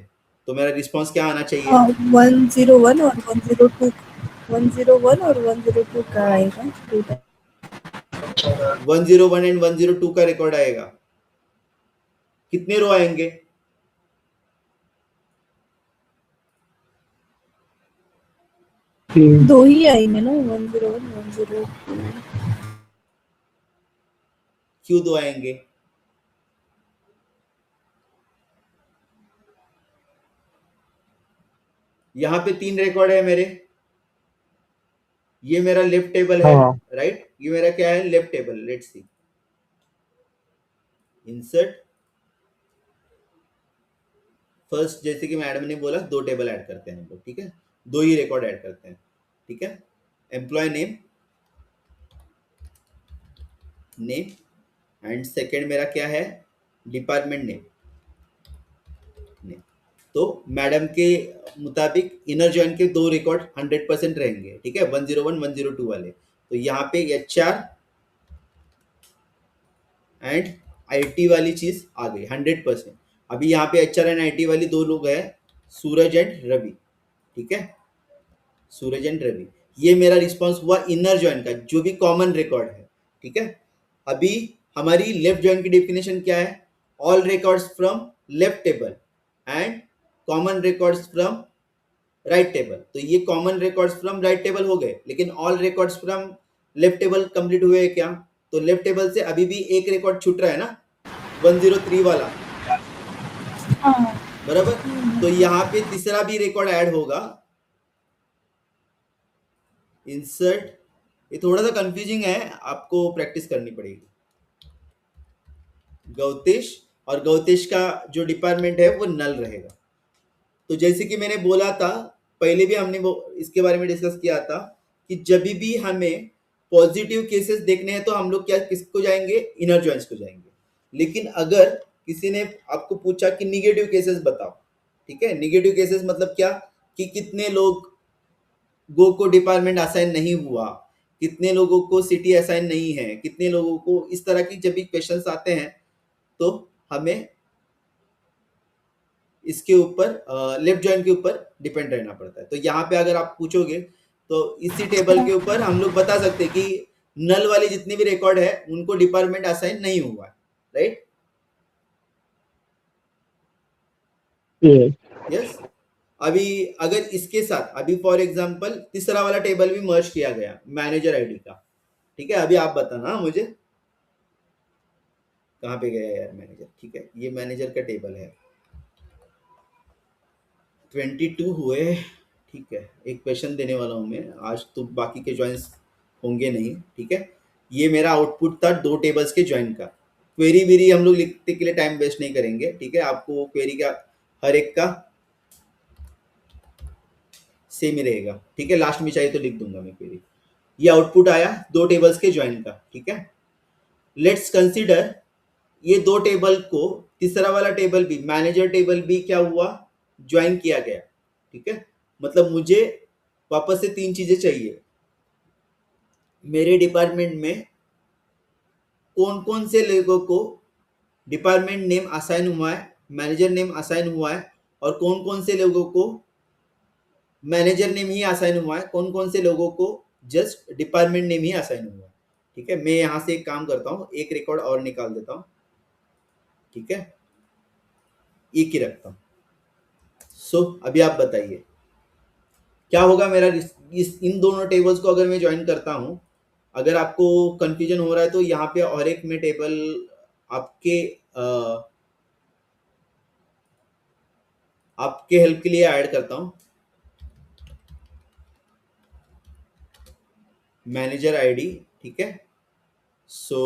तो मेरा रिस्पॉन्स क्या आना चाहिए? 101 और 102, 101 और 102 का आएगा। 101 एंड 102 का रिकॉर्ड आएगा। कितने रो आएंगे? दो ही आएंगे ना, 101 102। क्यों 2 आएंगे? यहाँ पे 3 रिकॉर्ड है मेरे। ये मेरा लेफ्ट टेबल है, राइट। ये मेरा क्या है? Left table. Let's see, insert first, जैसे कि मैडम ने बोला 2 टेबल ऐड करते हैं हम लोग, ठीक है। 2 ही रिकॉर्ड ऐड करते हैं, ठीक है। एम्प्लॉय नेम एंड सेकेंड मेरा क्या है? Department name. तो मैडम के मुताबिक इनर जॉइन के 2 रिकॉर्ड 100% रहेंगे, ठीक है, 101 102 वाले। तो यहाँ पे HR एंड IT वाली चीज आ गई 100%। अभी यहाँ पे HR एंड IT वाली 2 लोग हैं, सूरज एंड रवि, ठीक है। सूरज एंड रवि, ये मेरा रिस्पॉन्स हुआ इनर जॉइन का, जो भी कॉमन रिकॉर्ड है, ठीक है। अभी हमारी लेफ्ट जॉइन की डेफिनेशन क्या है? All records from left table and common records from right table. तो ये common records from right table हो गए, लेकिन all records from left table complete हुए क्या? तो लेफ्ट टेबल से अभी भी एक रिकॉर्ड छूट रहा है ना, 103 वाला, बराबर। तो यहाँ पे तीसरा भी रिकॉर्ड ऐड होगा, इंसर्ट। ये थोड़ा सा कंफ्यूजिंग है, आपको प्रैक्टिस करनी पड़ेगी। गौतेश, और गौतेश का जो डिपार्टमेंट है वो नल रहेगा। तो जैसे कि मैंने बोला था, पहले भी हमने इसके बारे में डिस्कस किया था कि जब भी हमें पॉजिटिव केसेस देखने हैं तो हम लोग क्या किसको जाएंगे? इनर जॉइंस को जाएंगे। लेकिन अगर किसी ने आपको पूछा कि निगेटिव केसेस बताओ, ठीक है। निगेटिव केसेस मतलब क्या, कि कितने लोगों को डिपार्टमेंट असाइन नहीं हुआ, कितने लोगों को सिटी असाइन नहीं है, कितने लोगों को, इस तरह की जब भी क्वेश्चंस आते हैं तो हमें इसके ऊपर लेफ्ट जॉइन के ऊपर डिपेंड रहना पड़ता है। तो यहाँ पे अगर आप पूछोगे तो इसी टेबल के ऊपर हम लोग बता सकते हैं कि नल वाले जितने भी रिकॉर्ड है उनको डिपार्टमेंट असाइन नहीं हुआ है, राइट। यस। अभी अगर इसके साथ अभी फॉर एग्जांपल तीसरा वाला टेबल भी मर्ज किया गया मैनेजर आईडी का, ठीक है। अभी आप बताना मुझे कहाँ पे गया यार मैनेजर, ठीक है। ये मैनेजर का टेबल है, 22 हुए, ठीक है। एक क्वेश्चन देने वाला हूँ मैं आज, तो बाकी के ज्वाइंस होंगे नहीं, ठीक है। ये मेरा आउटपुट था 2 टेबल्स के ज्वाइन का। क्वेरी वेरी हम लोग लिखने के लिए टाइम वेस्ट नहीं करेंगे, ठीक है। आपको क्वेरी का हर एक का सेम ही रहेगा, ठीक है। लास्ट में चाहिए तो लिख दूंगा मैं क्वेरी। ये आउटपुट आया 2 टेबल्स के ज्वाइन का, ठीक है। लेट्स कंसीडर ये 2 टेबल को, तीसरा वाला टेबल भी, मैनेजर टेबल भी क्या हुआ, ज्वाइन किया गया, ठीक है। मतलब मुझे वापस से 3 चीजें चाहिए। मेरे डिपार्टमेंट में कौन कौन से लोगों को डिपार्टमेंट नेम असाइन हुआ है, मैनेजर नेम असाइन हुआ है, और कौन कौन से लोगों को मैनेजर नेम ही असाइन हुआ है, कौन कौन से लोगों को जस्ट डिपार्टमेंट नेम ही असाइन हुआ है, ठीक है। मैं यहाँ से एक काम करता हूँ, एक रिकॉर्ड और निकाल देता हूँ, ठीक है। एक ही रखता हूँ। सो अभी आप बताइए क्या होगा मेरा इन दोनों टेबल्स को अगर मैं ज्वाइन करता हूं। अगर आपको कंफ्यूजन हो रहा है तो यहाँ पे और एक मैं टेबल आपके हेल्प के लिए ऐड करता हूं, मैनेजर आईडी, ठीक है। सो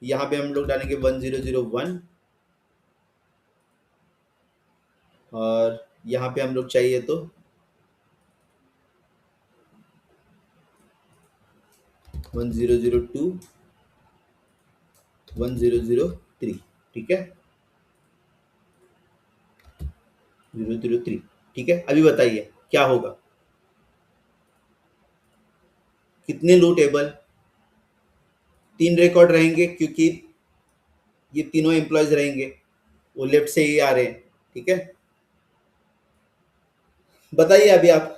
यहाँ पे हम लोग डालेंगे 1001 और यहाँ पे हम लोग चाहिए तो 1002 1003, ठीक है, 003, ठीक है। अभी बताइए क्या होगा, कितने लो टेबल, 3 रिकॉर्ड रहेंगे क्योंकि ये तीनों एम्प्लॉयज रहेंगे, वो लेफ्ट से ही आ रहे हैं, ठीक है। बताइए अभी आप,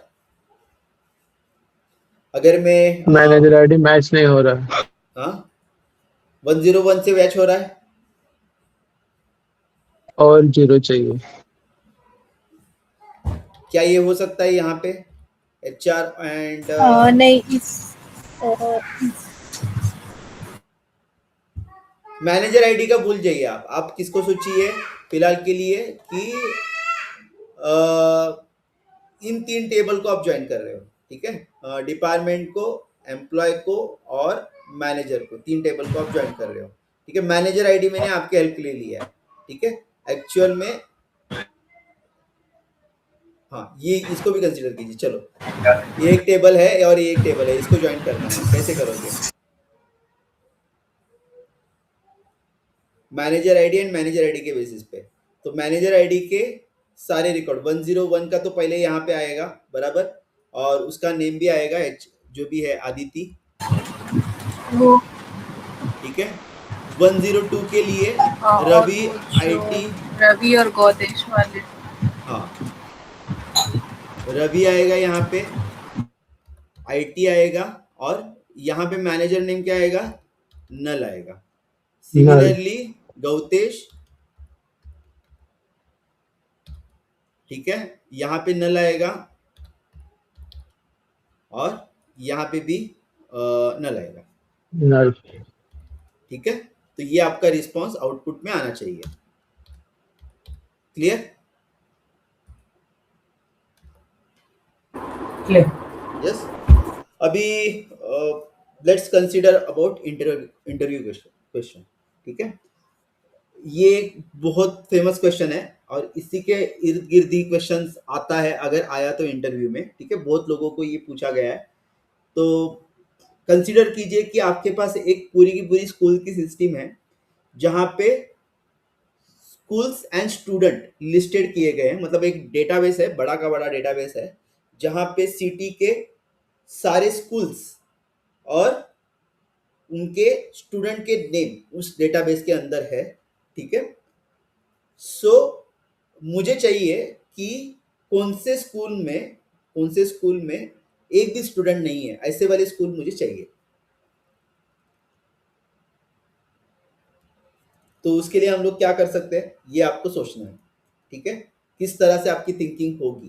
अगर मैं मैनेजर आईडी मैच नहीं हो रहा। हाँ 101 से मैच हो रहा है और 0 चाहिए। क्या ये हो सकता है यहाँ पे HR एंड नहीं, मैनेजर आईडी का भूल जाइए। आप किसको सोचिए फिलहाल के लिए कि इन 3 टेबल को आप ज्वाइन कर रहे हो, ठीक है। डिपार्टमेंट को, एम्प्लॉय को और मैनेजर को, 3 टेबल को आप ज्वाइन कर रहे हो, ठीक है। मैनेजर आईडी मैंने आपके हेल्प के लिए लिया है, ठीक है। एक्चुअल में हाँ, ये इसको भी कंसीडर कीजिए। चलो ये एक टेबल है और ये एक टेबल है, इसको ज्वाइन करना है, कैसे करोगे। Manager ID and manager ID के बेसिस पे, तो मैनेजर आईडी के सारे रिकॉर्ड 101 का तो पहले यहाँ पे आएगा बराबर, और उसका नेम भी आएगा जो भी है आदिति, वो ठीक है। 102 के लिए और रवि वो जो आईटी, रवि और गौदेश वाले, हाँ रवि आएगा यहाँ पे, आईटी आएगा, और यहाँ पे मैनेजर नेम क्या आएगा, नल आएगा। सिमिलरली गौतेश, ठीक है, यहाँ पे नल आएगा और यहाँ पे भी नल आएगा, नल। ठीक है। तो ये आपका रिस्पांस आउटपुट में आना चाहिए। क्लियर? क्लियर। यस। अभी let's consider about interview question, ठीक है। ये बहुत फेमस क्वेश्चन है और इसी के इर्द गिर्द ही क्वेश्चन आता है, अगर आया तो इंटरव्यू में, ठीक है। बहुत लोगों को ये पूछा गया है। तो कंसीडर कीजिए कि आपके पास एक पूरी की पूरी स्कूल की सिस्टम है, जहाँ पे स्कूल्स एंड स्टूडेंट लिस्टेड किए गए हैं, मतलब एक डेटाबेस है, बड़ा का बड़ा डेटाबेस है, जहां पे सिटी के सारे स्कूल्स और उनके स्टूडेंट के नेम उस डेटाबेस के अंदर है, ठीक है। सो मुझे चाहिए कि कौन से स्कूल में एक भी स्टूडेंट नहीं है, ऐसे वाले स्कूल मुझे चाहिए। तो उसके लिए हम लोग क्या कर सकते हैं, ये आपको सोचना है, ठीक है, किस तरह से आपकी थिंकिंग होगी।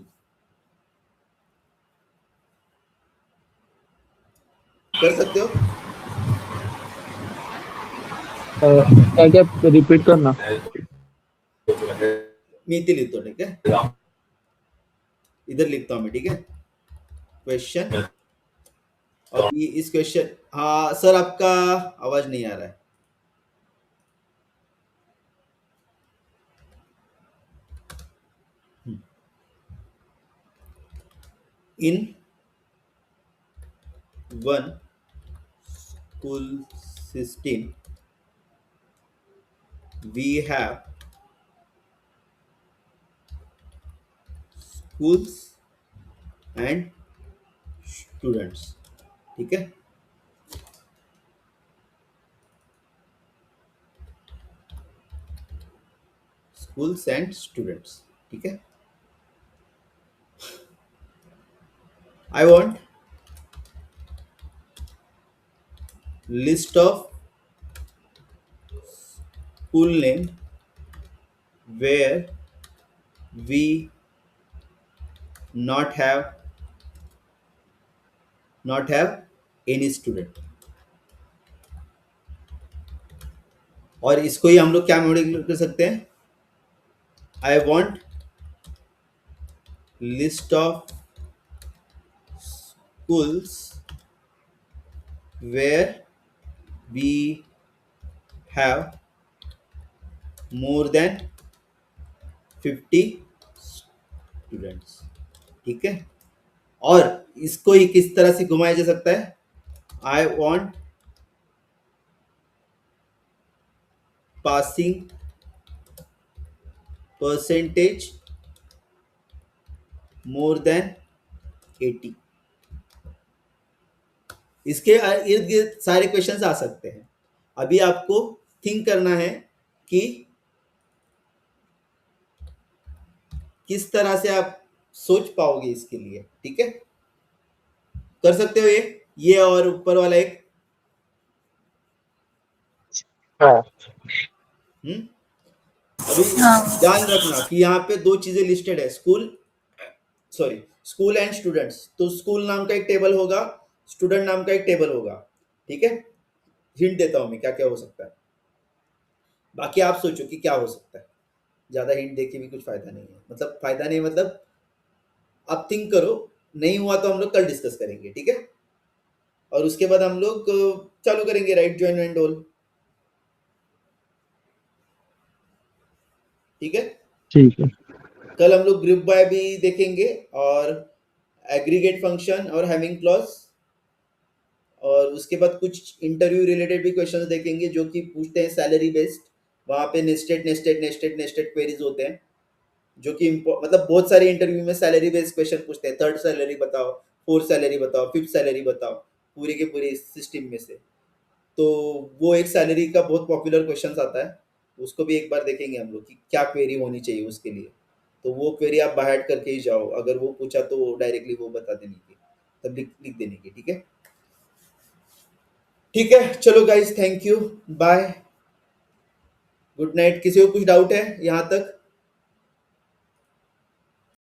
कर सकते हो? क्या क्या रिपीट करना। मी इथे लिखतो, ठीक है, इधर लिखता हूँ मैं, ठीक है। क्वेश्चन, अभी इस क्वेश्चन, हाँ सर आपका आवाज नहीं आ रहा है। In one school system, we have schools and students, ठीक है। Schools and students, ठीक है। I want list of school name where we not have any student, और इसको ही हम लोग क्या मॉडिफाई कर सकते हैं, I want list of schools where we have more than 50 students, ठीक है। और इसको ही किस तरह से घुमाया जा सकता है, I want passing percentage more than 80। इसके इर्द गिर्द सारे क्वेश्चंस आ सकते हैं। अभी आपको थिंक करना है कि किस तरह से आप सोच पाओगे इसके लिए, ठीक है। कर सकते हो ये और ऊपर वाला एक, अभी हाँ। ध्यान रखना कि यहाँ पे दो चीजें लिस्टेड है, स्कूल एंड स्टूडेंट्स। तो स्कूल नाम का एक टेबल होगा, स्टूडेंट नाम का एक टेबल होगा, ठीक है। हिंट देता हूं मैं क्या क्या हो सकता है, बाकी आप सोचो कि क्या हो सकता है। ज्यादा हिंट देके भी कुछ फायदा नहीं है, मतलब आप थिंक करो, नहीं हुआ तो हम लोग कल डिस्कस करेंगे, ठीक है। और उसके बाद हम लोग चालू करेंगे राइट जॉइन एंड ऑल, ठीक है। ठीक है। कल हम लोग ग्रुप बाय भी देखेंगे और एग्रीगेट फंक्शन और हैविंग क्लॉज, और उसके बाद कुछ इंटरव्यू रिलेटेड भी क्वेश्चंस देखेंगे जो कि पूछते हैं सैलरी बेस्ड। वहाँ पे नेस्टेड क्वेरीज होते हैं जो कि मतलब बहुत सारे इंटरव्यू में सैलरी बेस्ड क्वेश्चन पूछते हैं, 3rd सैलरी बताओ, 4th सैलरी बताओ, 5th सैलरी बताओ, पूरे के पूरे सिस्टम में से। तो वो एक सैलरी का बहुत पॉपुलर क्वेश्चन आता है, उसको भी एक बार देखेंगे हम लोग कि क्या क्वेरी होनी चाहिए उसके लिए। तो वो क्वेरी आप बाहर करके ही जाओ, अगर वो पूछा तो डायरेक्टली वो बता देने की, तब लिख देने की, ठीक है। ठीक है, चलो guys, thank you, bye, good night. किसी को कुछ डाउट है यहाँ तक?